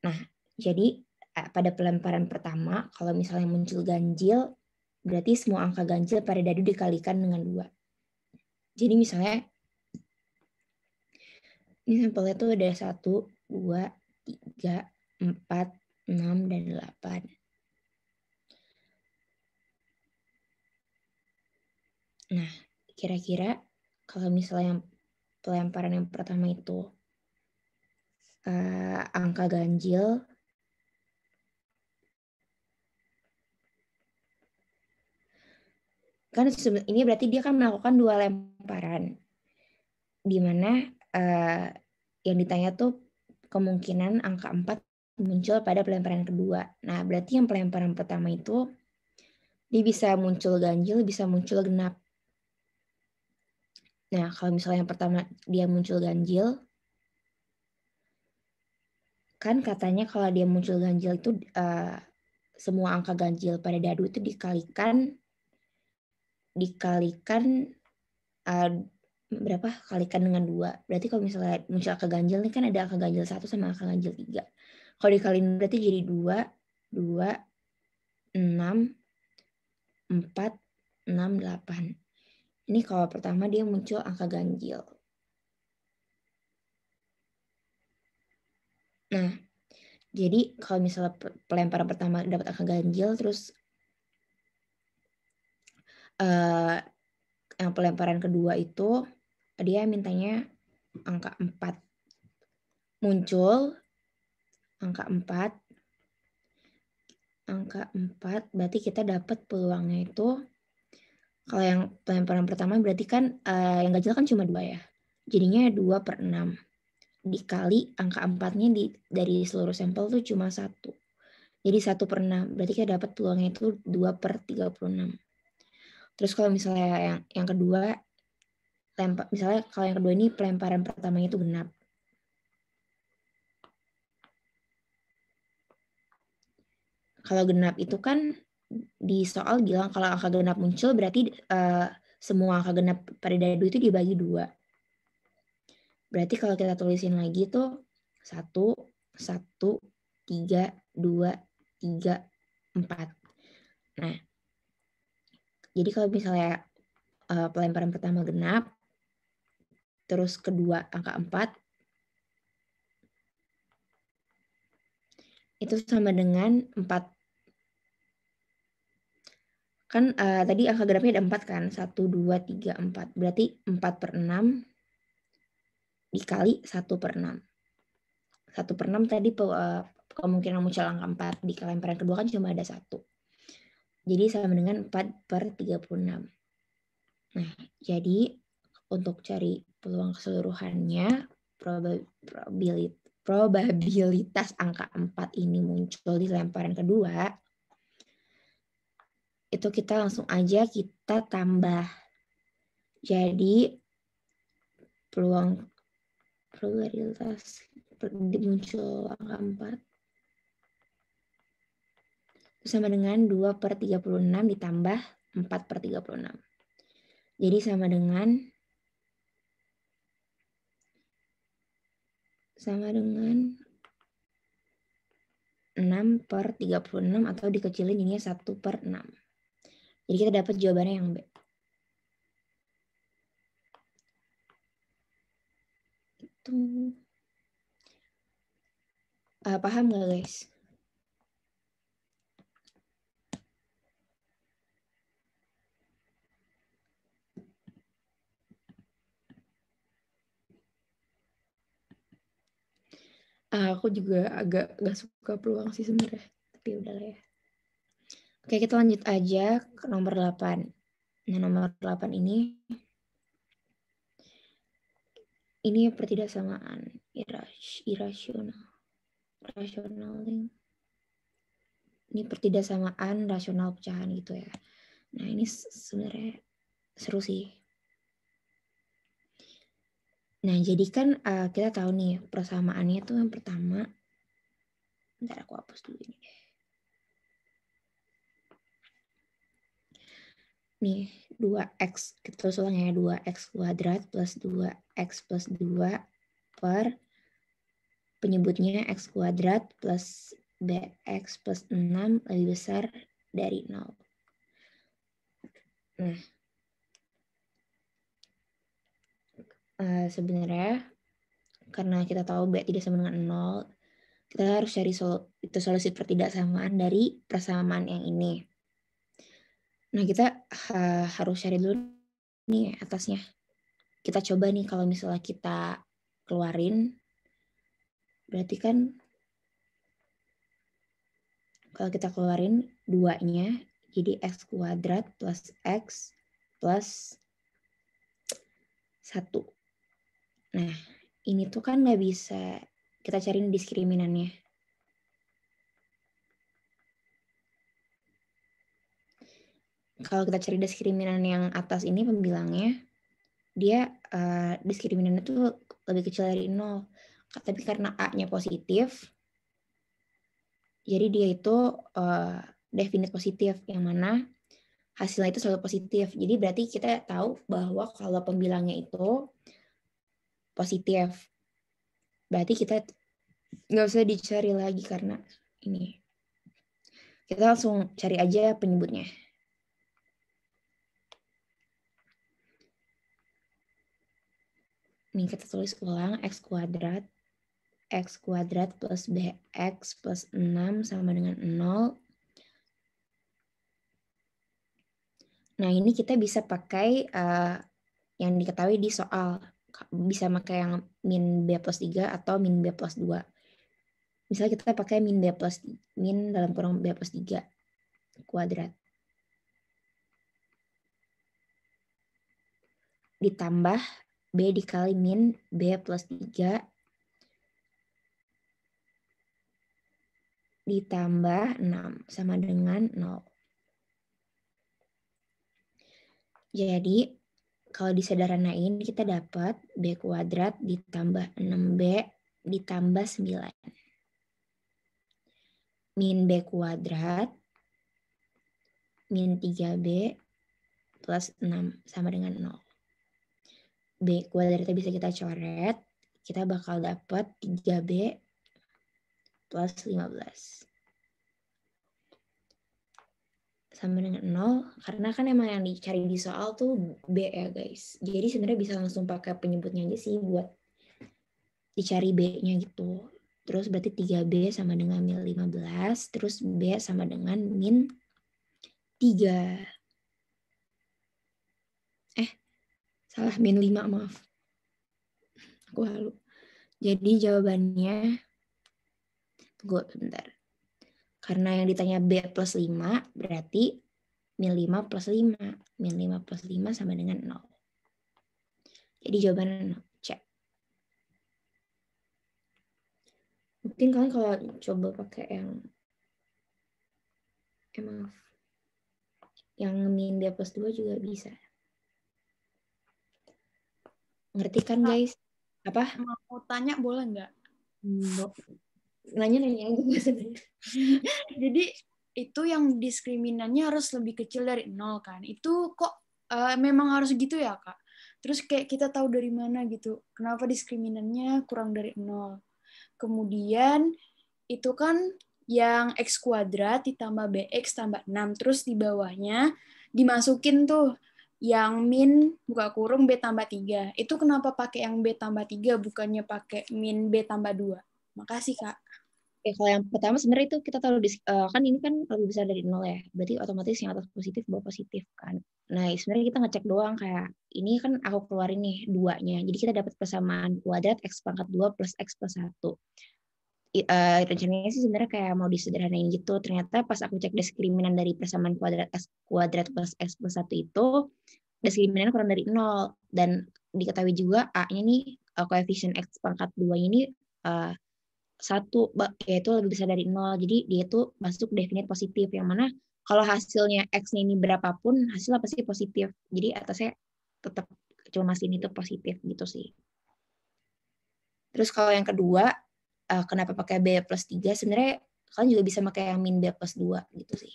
Nah, jadi pada pelemparan pertama, kalau misalnya muncul ganjil, berarti semua angka ganjil pada dadu dikalikan dengan 2. Jadi misalnya, ini sampelnya tuh ada 1, 2, 3, 4, 6, dan 8. Nah, kira-kira kalau misalnya pelemparan yang pertama itu angka ganjil, kan ini berarti dia kan melakukan 2 lemparan, di mana yang ditanya tuh kemungkinan angka 4 muncul pada pelemparan kedua. Nah, berarti yang pelemparan pertama itu dia bisa muncul ganjil, bisa muncul genap. Nah, kalau misalnya yang pertama dia muncul ganjil, kan katanya kalau dia muncul ganjil itu semua angka ganjil pada dadu itu dikalikan berapa? Kalikan dengan 2. Berarti kalau misalnya muncul angka ganjil ini kan ada angka ganjil 1 sama angka ganjil 3. Kalau dikaliin berarti jadi 2, 6, 4, 6, 8. Ini kalau pertama dia muncul angka ganjil. Nah, jadi kalau misalnya pelemparan pertama dapat angka ganjil, terus yang pelemparan kedua itu dia mintanya angka 4. Muncul angka 4. Angka 4 berarti kita dapat peluangnya itu, kalau yang pelemparan pertama berarti kan yang ganjil kan cuma 2 ya. Jadinya 2/6. Dikali angka 4-nya dari seluruh sampel tuh cuma 1. Jadi 1/6. Berarti kita dapat peluangnya itu 2/36. Terus kalau misalnya yang kedua, misalnya kalau yang kedua ini pelemparan pertamanya itu genap. Kalau genap itu kan di soal bilang kalau angka genap muncul berarti semua angka genap pada dadu itu dibagi 2. Berarti kalau kita tulisin lagi tuh 1, 1, 3, 2, 3, 4. Nah, jadi kalau misalnya pelemparan pertama genap, terus kedua angka 4, itu sama dengan 4 Kan tadi angka grafnya ada 4 kan? 1, 2, 3, 4. Berarti 4/6 dikali 1/6. 1/6 tadi kemungkinan muncul angka 4. Di lemparan kedua kan cuma ada 1. Jadi sama dengan 4/36. Nah, jadi untuk cari peluang keseluruhannya, probabilitas angka 4 ini muncul di lemparan kedua, itu kita langsung aja kita tambah. Jadi peluang probabilitas muncul angka 4 itu sama dengan 2/36 ditambah 4/36. Jadi sama dengan 6/36 atau dikecilin ini 1/6. Jadi kita dapat jawabannya yang B. Itu paham nggak guys? Aku juga agak gak suka peluang sih sebenarnya, tapi udahlah ya. Oke, kita lanjut aja ke nomor 8. Nah, nomor 8 ini pertidaksamaan rasional. Ini pertidaksamaan rasional pecahan gitu ya. Nah, ini sebenarnya seru sih. Nah, jadi kan kita tahu nih persamaannya tuh yang pertama. Bentar aku hapus dulu ini deh. Nih, 2x, kita tulis ulang ya, 2x kuadrat plus 2x plus 2 per penyebutnya x kuadrat plus bx plus 6 lebih besar dari 0. Nah, sebenarnya karena kita tahu b tidak sama dengan 0, kita harus cari solusi pertidaksamaan dari persamaan yang ini. Nah, kita harus cari dulu nih atasnya. Kita coba nih kalau misalnya kita keluarin, berarti kan kalau kita keluarin 2-nya, jadi x kuadrat plus x plus 1. Nah, ini tuh kan nggak bisa kita cari diskriminannya. Kalau kita cari diskriminan yang atas ini pembilangnya, dia diskriminannya tuh lebih kecil dari 0. Tapi karena A-nya positif, jadi dia itu definite positif, yang mana hasilnya itu selalu positif. Jadi berarti kita tahu bahwa kalau pembilangnya itu positif, berarti kita nggak usah dicari lagi karena ini. Kita langsung cari aja penyebutnya. Nih kita tulis ulang x kuadrat plus bx plus 6 sama dengan 0. Nah ini kita bisa pakai yang diketahui di soal. Bisa pakai yang min b plus 3 atau min b plus 2. Misalnya kita pakai min dalam kurung b plus 3 kuadrat. Ditambah b dikali min b plus 3 ditambah 6 sama dengan 0. Jadi kalau disederhanain kita dapat b kuadrat ditambah 6b ditambah 9. Min b kuadrat min 3b plus 6 sama dengan 0. B kuadratnya bisa kita coret. Kita bakal dapat 3b plus 15. Sama dengan 0, karena kan emang yang dicari di soal tuh B ya guys. Jadi sebenarnya bisa langsung pakai penyebutnya aja sih buat dicari B-nya gitu. Terus berarti 3B sama dengan min 15, terus B sama dengan min 3. Salah, min 5, maaf. Aku halu. Jadi jawabannya, tunggu bentar. Karena yang ditanya B plus 5, berarti min 5 plus 5. Min 5 plus 5 sama dengan 0. Jadi jawaban C. Mungkin kalian kalau coba pakai yang min B plus 2 juga bisa. Ngerti kan guys? Apa? Mau tanya boleh nggak? Nanya aja. Jadi itu yang diskriminannya harus lebih kecil dari 0 kan? Itu kok memang harus gitu ya Kak? Terus kayak kita tahu dari mana gitu? Kenapa diskriminannya kurang dari 0? Kemudian itu kan yang X kuadrat ditambah BX tambah 6. Terus di bawahnya dimasukin tuh yang min buka kurung B tambah 3. Itu kenapa pakai yang B tambah 3 bukannya pakai min B tambah 2? Makasih Kak. Oke, kalau yang pertama sebenarnya itu kita tahu kan ini kan lebih besar dari 0 ya. Berarti otomatis yang atas positif bawah positif kan. Nah, sebenarnya kita ngecek doang kayak ini kan aku keluarin nih 2-nya. Jadi kita dapat persamaan kuadrat X pangkat 2 plus X plus 1. Rencananya sih sebenarnya kayak mau disederhanain gitu. Ternyata pas aku cek diskriminan dari persamaan kuadrat X kuadrat plus X plus 1 itu diskriminan kurang dari 0. Dan diketahui juga A-nya nih koefisien X pangkat 2 ini 1, yaitu lebih besar dari 0. Jadi dia itu masuk definite positif. Yang mana kalau hasilnya X-nya ini berapapun, hasilnya pasti positif. Jadi atasnya tetap cuma masih ini tuh positif gitu sih. Terus kalau yang kedua, kenapa pakai B plus 3? Sebenarnya kalian juga bisa pakai yang min B plus 2 gitu sih.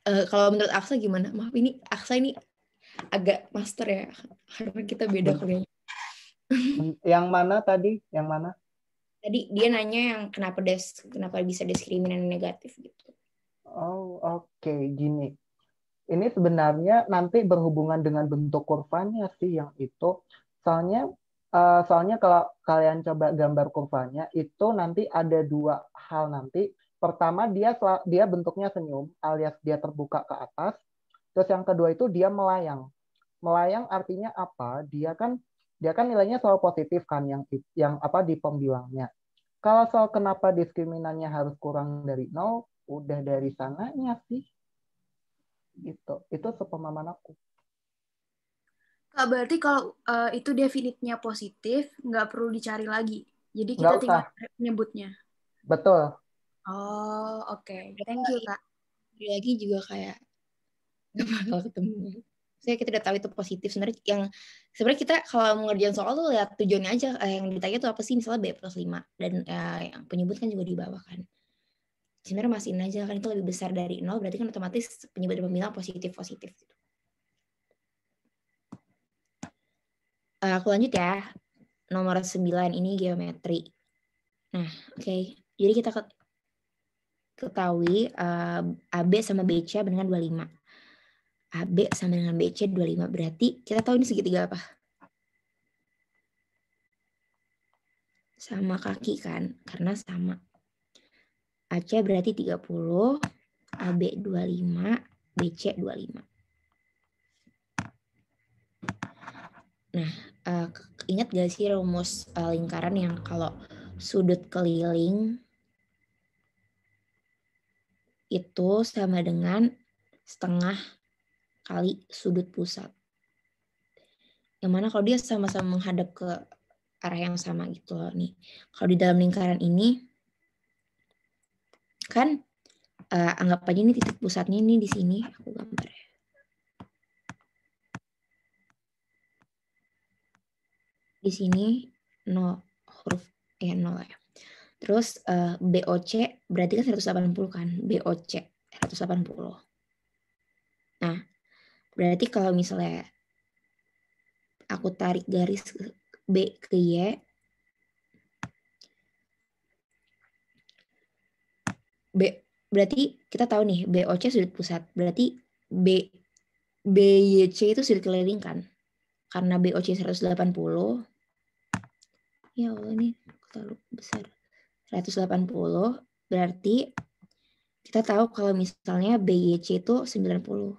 Kalau menurut Aksa gimana? Maaf ini Aksa ini agak master ya. Karena kita beda kuliahnya. Yang mana tadi? Yang mana? Tadi dia nanya yang kenapa bisa diskriminan negatif gitu. Oh, oke. Gini. Ini sebenarnya nanti berhubungan dengan bentuk kurvanya sih yang itu. Soalnya kalau kalian coba gambar kurvanya itu nanti ada 2 hal nanti. Pertama dia bentuknya senyum alias dia terbuka ke atas. Terus yang kedua itu dia melayang. Melayang artinya apa? Dia kan nilainya selalu positif kan yang apa di pembilangnya. Kalau soal kenapa diskriminannya harus kurang dari 0, udah dari sananya sih. Gitu. Itu sepemahaman aku. Kak, berarti kalau itu definitnya positif, nggak perlu dicari lagi. Jadi kita tinggal menyebutnya. Betul. Oh, oke. Thank you, Kak. Lagi juga kayak nggak bakal ketemu. Saya kita udah tahu itu positif. Sebenarnya kita kalau mengerjain soal tuh lihat tujuannya aja. Yang ditanya tuh apa sih? Misalnya B plus 5. Dan yang penyebut kan juga di bawah kan. Sebenarnya masihin aja kan itu lebih besar dari 0. Berarti kan otomatis penyebut dan pembilang positif-positif. Aku lanjut ya. Nomor 9 ini geometri. Nah, oke. Jadi kita ketahui AB sama BC dengan 25. AB sama dengan BC 25. Berarti kita tahu ini segitiga apa? Sama kaki kan? Karena sama. AC berarti 30, AB 25, BC 25. Nah, ingat gak sih rumus lingkaran yang kalau sudut keliling itu sama dengan setengah kali sudut pusat. Yang mana kalau dia sama-sama menghadap ke arah yang sama gitu loh nih. Kalau di dalam lingkaran ini kan anggap aja ini titik pusatnya ini di sini. Aku gambar ya. Di sini 0 huruf 0 ya. Terus BOC berarti kan 180 kan. BOC 180. Nah, berarti kalau misalnya aku tarik garis B ke Y, berarti kita tahu nih BOC sudut pusat. Berarti BYC itu sudut keliling kan. Karena BOC 180. Ya Allah nih terlalu besar. 180 berarti kita tahu kalau misalnya BYC itu 90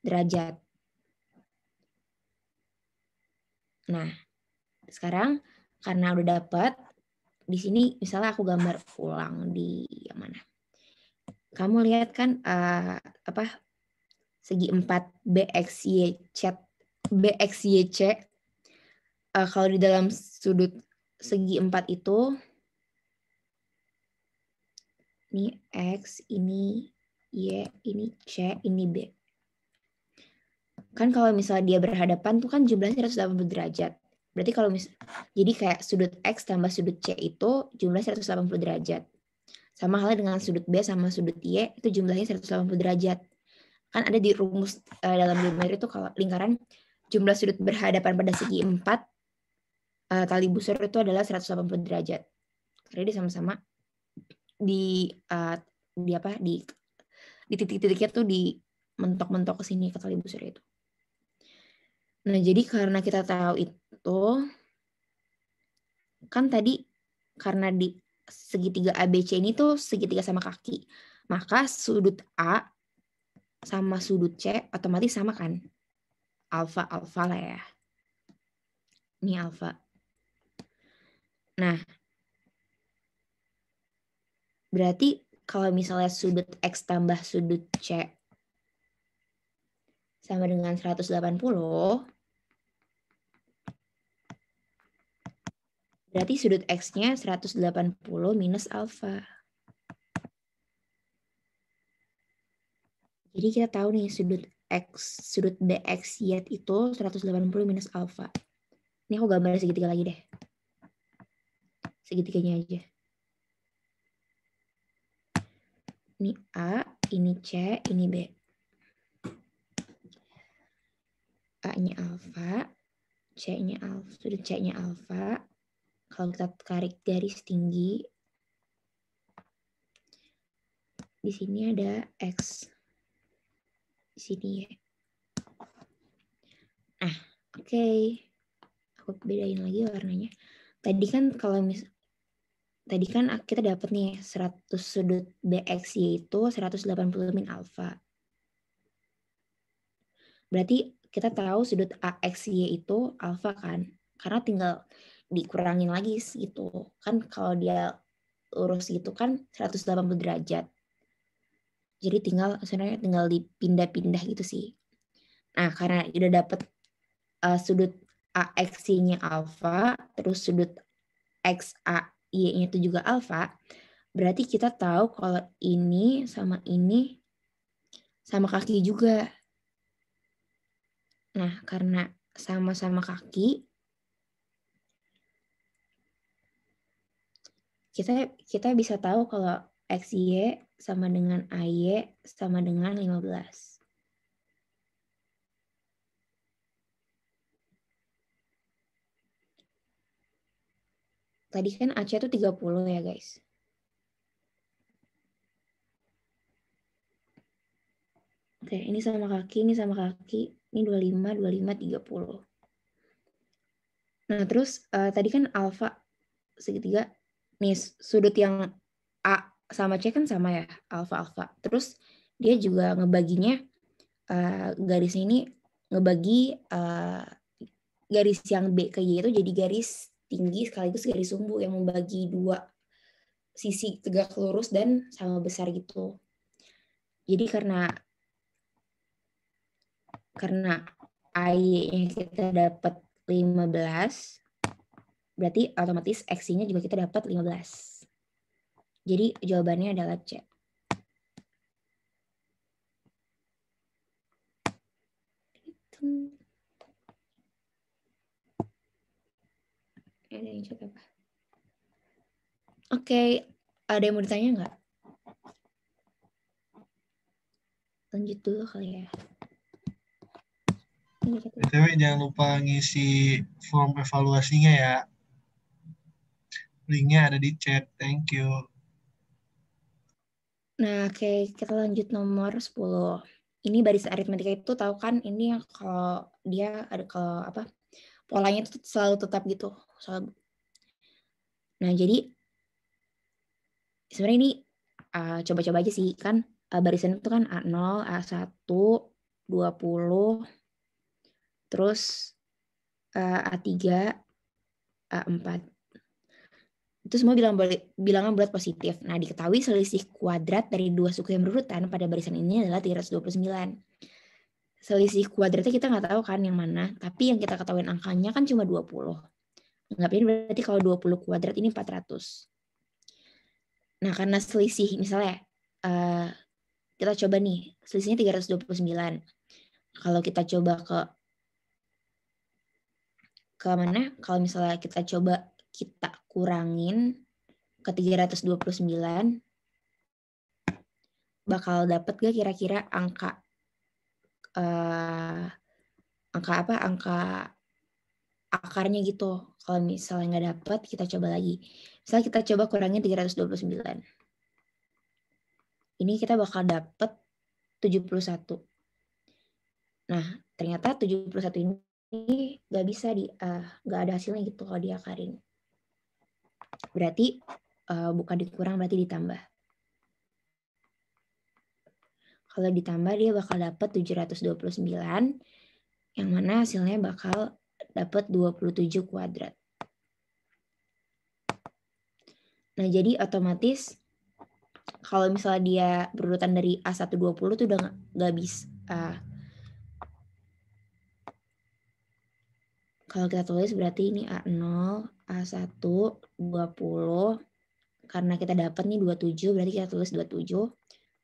derajat. Nah, sekarang karena udah dapat, di sini misalnya aku gambar ulang di yang mana? Kamu lihat kan segi 4 BXYC kalau di dalam sudut segi 4 itu ini X, ini Y, ini C, ini B. Kan kalau misalnya dia berhadapan tuh kan jumlahnya 180 derajat. Berarti kalau jadi kayak sudut X tambah sudut C itu jumlahnya 180 derajat. Sama halnya dengan sudut B sama sudut Y itu jumlahnya 180 derajat. Kan ada di rumus dalam geometri itu kalau lingkaran jumlah sudut berhadapan pada segi 4 tali busur itu adalah 180 derajat. Karena dia sama-sama di titik-titiknya tuh di mentok-mentok ke sini ke tali busur itu. Nah, jadi karena kita tahu itu, kan tadi karena di segitiga ABC ini tuh segitiga sama kaki, maka sudut A sama sudut C otomatis sama kan? Alfa lah ya. Ini alfa. Nah, berarti kalau misalnya sudut X tambah sudut C sama dengan 180, berarti sudut X-nya 180 minus alfa. Jadi kita tahu nih sudut BXY itu 180 minus alfa. Ini aku gambar segitiga lagi deh. Segitiganya aja. Ini A, ini C, ini B. A-nya alfa, C-nya alfa, sudut C-nya alfa. Kalau kita tarik garis tinggi, di sini ada X. Di sini ya. Nah, oke. Aku bedain lagi warnanya. Tadi kan kita dapat nih 100 sudut BXY itu 180 min alfa. Berarti kita tahu sudut AXY itu alfa kan? Karena tinggal dikurangin lagi gitu. Kan kalau dia lurus gitu kan 180 derajat. Jadi sebenarnya tinggal dipindah-pindah gitu sih. Nah, karena udah dapet sudut AXY-nya alfa, terus sudut XAY-nya itu juga alfa, berarti kita tahu kalau ini sama kaki juga. Nah, karena sama-sama kaki, kita bisa tahu kalau XY sama dengan AY sama dengan 15. Tadi kan AC itu 30 ya guys. Oke, ini sama kaki, ini 25, 30. Nah, terus tadi kan alfa segitiga. Nih, sudut yang A sama C kan sama ya, alfa. Terus dia juga ngebaginya, garisnya ini ngebagi garis yang B ke Y itu jadi garis tinggi sekaligus garis sumbu yang membagi dua sisi tegak lurus dan sama besar gitu. Jadi karena AY-nya kita dapat 15, berarti otomatis X-nya juga kita dapat 15. Jadi jawabannya adalah C. Ada yang chat apa? Oke, ada yang mau ditanya nggak? Lanjut dulu kali ya. BTW jangan lupa ngisi form evaluasinya ya. Linknya ada di chat. Thank you. Nah, oke, kita lanjut nomor 10. Ini baris aritmetika itu tahu kan ini yang kalau dia ada polanya itu selalu tetap gitu. Nah, jadi sebenarnya ini coba-coba aja sih. Kan barisan itu kan A0, A1, 20, terus A3, A4. Itu semua bilangan bulat positif. Nah, diketahui selisih kuadrat dari dua suku yang berurutan pada barisan ini adalah 329. Selisih kuadratnya kita nggak tahu kan yang mana, tapi yang kita ketahui angkanya kan cuma 20. Anggapnya berarti kalau 20 kuadrat ini 400. Nah, karena selisih misalnya kita coba nih, selisihnya 329. Kalau kita coba ke mana? Kalau misalnya kita coba kita kurangin ke 329, bakal dapat gak kira-kira angka akarnya gitu. Kalau misalnya nggak dapat, kita coba lagi. Misalnya kita coba kurangin 329. Ini kita bakal dapat 71. Nah, ternyata 71 ini nggak bisa nggak ada hasilnya gitu kalau diakarin. Berarti bukan dikurang, berarti ditambah. Kalau ditambah dia bakal dapat 729, yang mana hasilnya bakal dapat 27 kuadrat. Nah, jadi otomatis kalau misalnya dia berurutan dari A120 tuh udah nggak bisa. Kalau kita tulis berarti ini A0, A1, 20. Karena kita dapat nih 27, berarti kita tulis 27,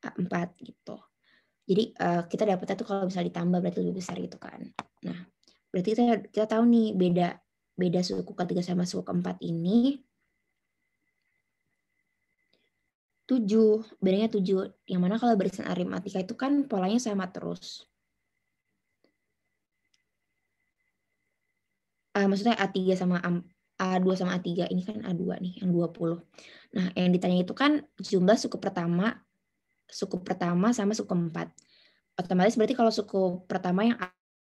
A4 gitu. Jadi kita dapatnya tuh kalau misalnya ditambah berarti lebih besar gitu kan. Nah, berarti kita tahu nih beda suku ketiga sama suku keempat ini 7, bedanya 7. Yang mana kalau barisan aritmatika itu kan polanya sama terus. Maksudnya A3 sama A2 sama A3, ini kan A2 nih, yang 20. Nah, yang ditanya itu kan jumlah suku pertama sama suku keempat. Otomatis berarti kalau suku pertama yang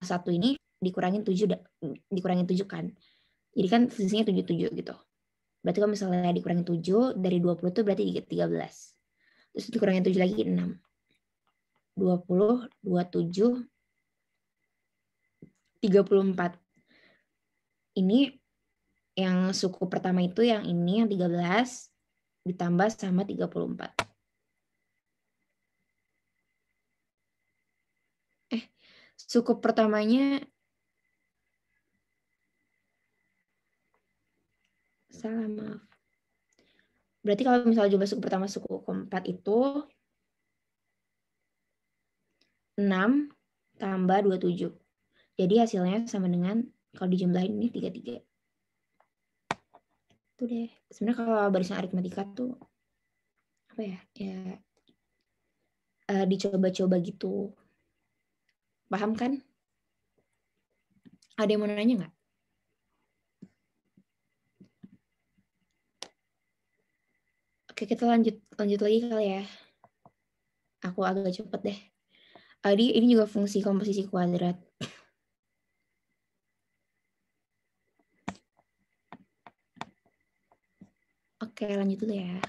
A1 ini dikurangin 7 kan. Jadi kan selisihnya 77 gitu. Berarti kalau misalnya dikurangin 7 dari 20 itu berarti 13. Terus dikurangin 7 lagi 6. 20, 27, 34. Ini yang suku pertama itu yang ini yang 13 ditambah sama 34. Suku pertamanya salah, maaf. Berarti kalau misalnya jumlah suku pertama suku keempat itu 6 tambah 27. Jadi hasilnya sama dengan kalau dijumlahin ini 33. Itu deh. Sebenarnya kalau barisan aritmatika tuh apa ya? Dicoba-coba gitu. Paham kan? Ada yang mau nanya nggak? Oke, kita lanjut lagi kali ya. Aku agak cepet deh. Ini juga fungsi komposisi kuadrat. Oke, lanjut dulu ya.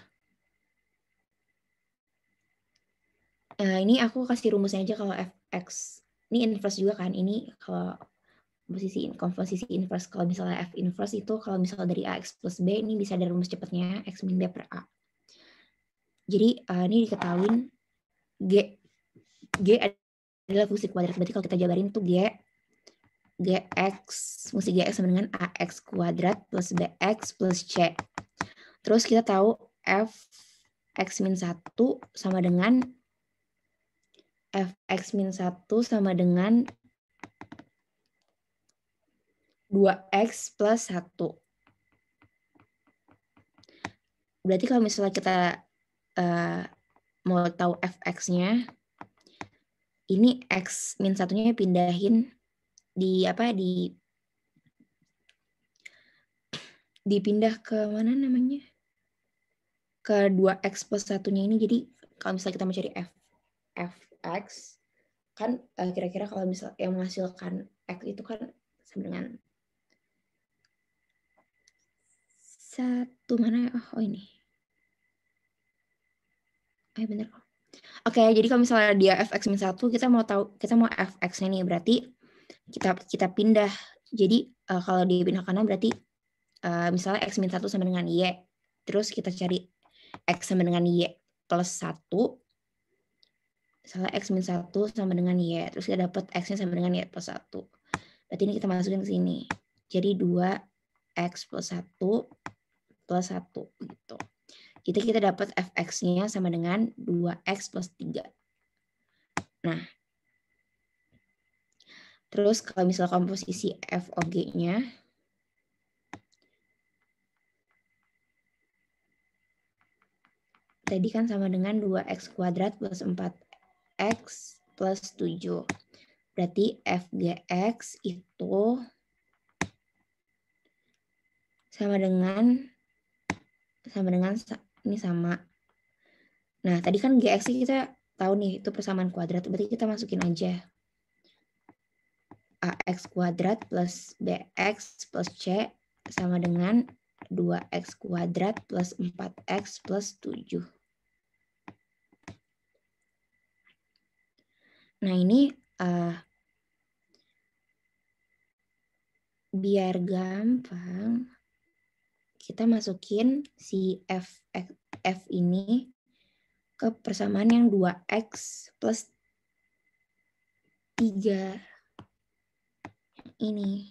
Ini aku kasih rumusnya aja kalau fx. Ini inverse juga kan. Ini kalau komposisi inverse. Kalau misalnya f inverse itu kalau misalnya dari ax plus b, ini bisa ada rumus cepatnya x min b per a. Jadi ini diketahuin G adalah fungsi kuadrat. Berarti kalau kita jabarin tuh fungsi gx sama dengan ax kuadrat plus bx plus c. Terus kita tahu f x min 1 sama dengan fx min 1 sama dengan 2x plus 1. Berarti kalau misalnya kita mau tahu fx-nya, ini x min 1-nya pindahin dipindah ke mana namanya? Ke 2x plus 1-nya ini. Jadi kalau misalnya kita mencari fx, kan kira-kira kalau misalnya yang menghasilkan x itu kan sama dengan 1 mana? Oh ini. bener. Oke, jadi kalau misalnya dia fx min 1, kita mau fx-nya nih, berarti kita pindah. Jadi kalau dipindah kanan berarti misalnya x min 1 sama dengan y. Terus kita cari x sama dengan y plus 1. Misalnya x min 1 sama dengan y. Terus kita dapat x-nya sama dengan y plus 1. Berarti ini kita masukin ke sini. Jadi 2x plus 1 plus 1 gitu. Jadi kita dapat fx-nya sama dengan 2x plus 3. Nah, terus kalau misalnya komposisi f og-nya, tadi kan sama dengan 2x kuadrat plus 4x plus 7. Berarti fgx itu sama dengan ini sama. Nah, tadi kan gx kita tahu nih itu persamaan kuadrat, berarti kita masukin aja ax kuadrat plus bx plus c sama dengan 2x kuadrat plus 4x plus 7. Nah, ini biar gampang, kita masukin si f ini ke persamaan yang 2x plus 3. Ini.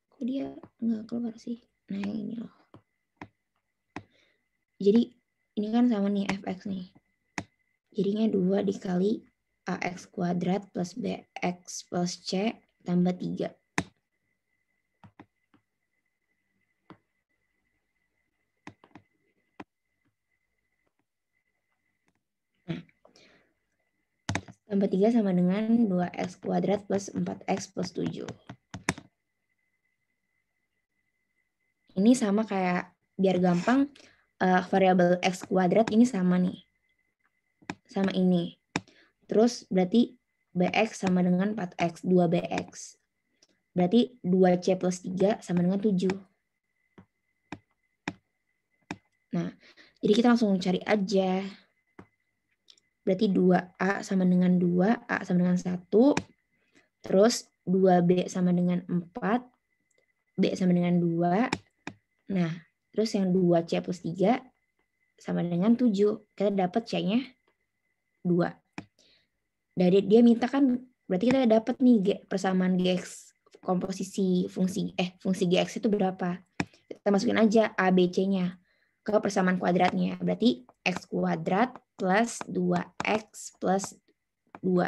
Kok dia nggak keluar sih? Nah, yang ini loh. Jadi, ini kan sama nih fx nih. Jadinya 2 dikali ax kuadrat plus bx plus c tambah 3. Tambah 3 sama dengan 2x kuadrat plus 4x plus 7. Ini sama kayak, biar gampang, variabel x kuadrat ini sama nih. Sama ini. Terus berarti bx sama dengan 4x, 2bx. Berarti 2c plus 3 sama dengan 7. Nah, jadi kita langsung cari aja. Berarti 2A sama dengan 2, A sama dengan 1, terus 2B sama dengan 4, B sama dengan 2, nah, terus yang 2C plus 3 sama dengan 7. Kita dapat C-nya 2. Dari dia minta kan, berarti kita dapat nih persamaan Gx, komposisi fungsi Gx itu berapa. Kita masukin aja A, B, C-nya ke persamaan kuadratnya. Berarti x kuadrat plus 2x plus 2.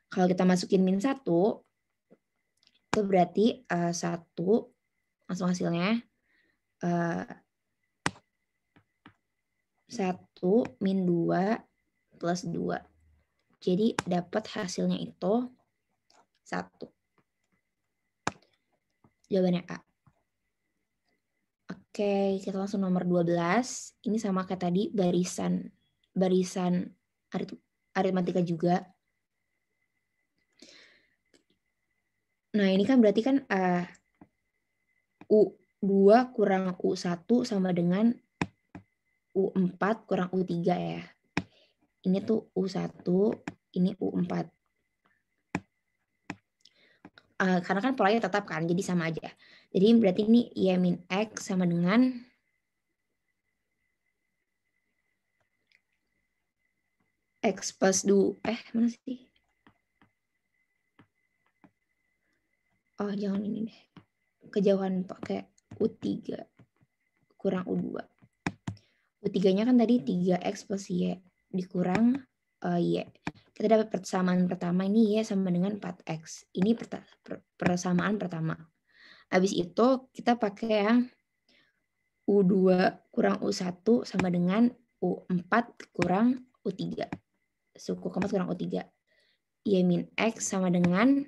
Kalau kita masukin min 1, itu berarti 1, langsung hasilnya 1 min 2 plus 2. Jadi dapat hasilnya itu 1. Jawabannya A. Oke, kita langsung nomor 12. Ini sama kayak tadi, barisan aritmatika juga. Nah, ini kan berarti kan U2 kurang U1 sama dengan U4 kurang U3 ya. Ini tuh U1, ini U4. Karena kan polanya tetap kan, jadi sama aja. Jadi berarti ini Y min X sama dengan X plus 2. Mana sih? Oh, jangan ini deh. Kejauhan pakai U3 kurang U2. U3-nya kan tadi 3X plus Y dikurang Y. Kita dapat persamaan pertama ini Y sama dengan 4X. Ini persamaan pertama. Habis itu kita pakai yang U2 kurang U1 sama dengan U4 kurang U3. Suku keempat kurang U3. Y min X sama dengan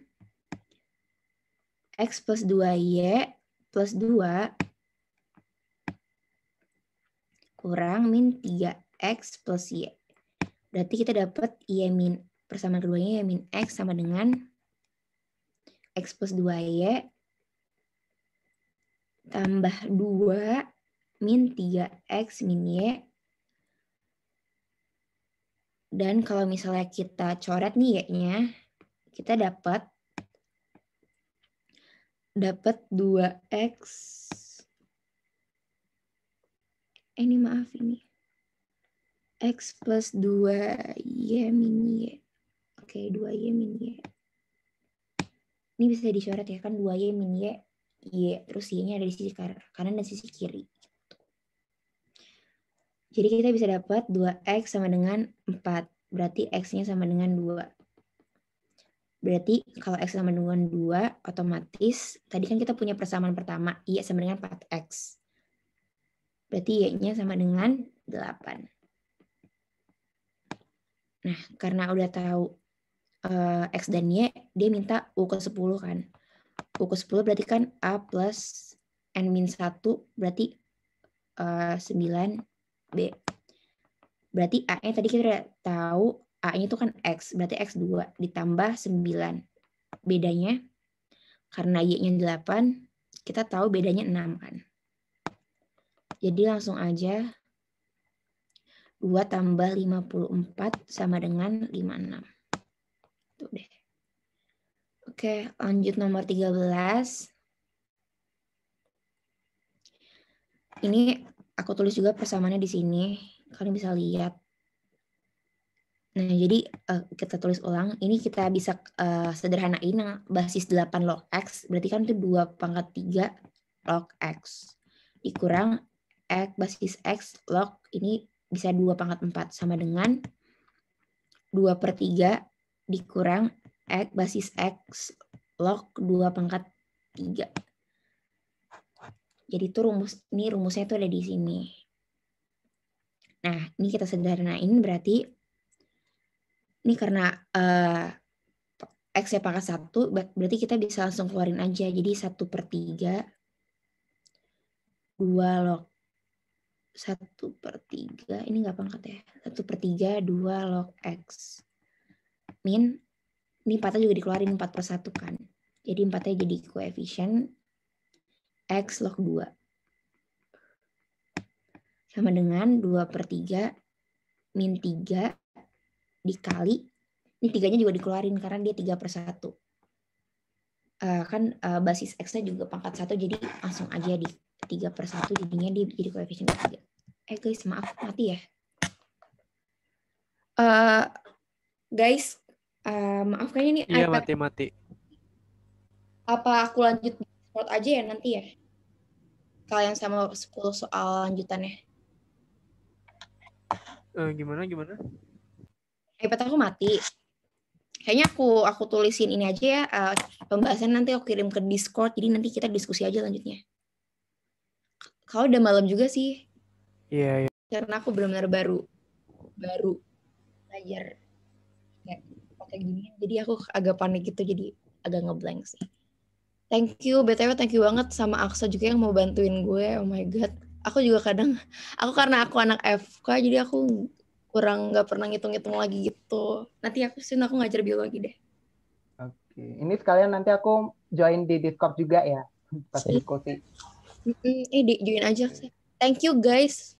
X plus 2Y plus 2 kurang min 3X plus Y. Berarti kita dapat Y min, persamaan keduanya Y min X sama dengan X plus 2Y tambah 2 min 3X min Y Dan kalau misalnya kita coret nih Y-nya, kita dapat 2x. Ini maaf ini. X plus 2Y min Y. Oke, 2Y min Y. Ini bisa dicoret ya, kan 2Y min Y. Y. Terus Y-nya ada di sisi kanan dan sisi kiri. Jadi kita bisa dapat 2x sama dengan 4. Berarti x-nya sama dengan 2. Berarti kalau x sama dengan 2, otomatis tadi kan kita punya persamaan pertama, y sama dengan 4x. Berarti y-nya sama dengan 8. Nah, karena udah tahu x dan y, dia minta u ke 10 kan. U ke 10 berarti kan a plus n min 1 berarti 9b. Berarti a-nya tadi kita udah tahu, a-nya itu kan x, berarti x2 ditambah 9. Bedanya, karena y-nya 8, kita tahu bedanya 6 kan. Jadi langsung aja 2 tambah 54 sama dengan 56. Tuh deh. Oke, lanjut nomor 13. Ini aku tulis juga persamaannya di sini. Kalian bisa lihat. Nah, jadi kita tulis ulang. Ini kita bisa sederhanain yang basis 8 log x. Berarti kan itu 2 pangkat 3 log x. Dikurang x basis x log ini bisa 2 pangkat 4. Sama dengan 2/3 dikurang x basis x log 2 pangkat 3. Jadi itu rumusnya itu ada di sini. Nah, ini kita sederhanain berarti ini karena x-nya pangkat 1, berarti kita bisa langsung keluarin aja. Jadi 1/3 2 log 1/3, ini nggak pangkat ya. 1/3 2 log x. Min, ini 4-nya juga dikeluarin 4/1 kan. Jadi 4-nya jadi koefisien x log 2. Sama dengan 2/3 min 3 dikali, ini 3-nya juga dikeluarin karena dia 3/1. Kan basis x-nya juga pangkat 1, jadi langsung aja di 3/1, jadinya dia jadi koefisien 3. Guys, maaf, mati ya. Guys, maaf kayaknya nih. Iya, mati. Apa aku lanjut di Discord aja ya nanti ya? Kalian sama 10 soal lanjutannya. Gimana? iPad aku mati. Kayaknya aku tulisin ini aja ya, pembahasan nanti aku kirim ke Discord, jadi nanti kita diskusi aja lanjutnya. Kalau udah malam juga sih. Iya. Karena aku benar-benar baru belajar kayak pakai gini, jadi aku agak panik gitu, jadi agak ngeblank sih. Thank you, BTW thank you banget sama Aksa juga yang mau bantuin gue. Oh my god. Aku juga karena aku anak FK, jadi aku kurang nggak pernah ngitung-ngitung lagi gitu. Nanti aku ngajar biologi deh. Oke, ini sekalian nanti aku join di Discord juga ya, pas diskusi. Join aja. Thank you guys.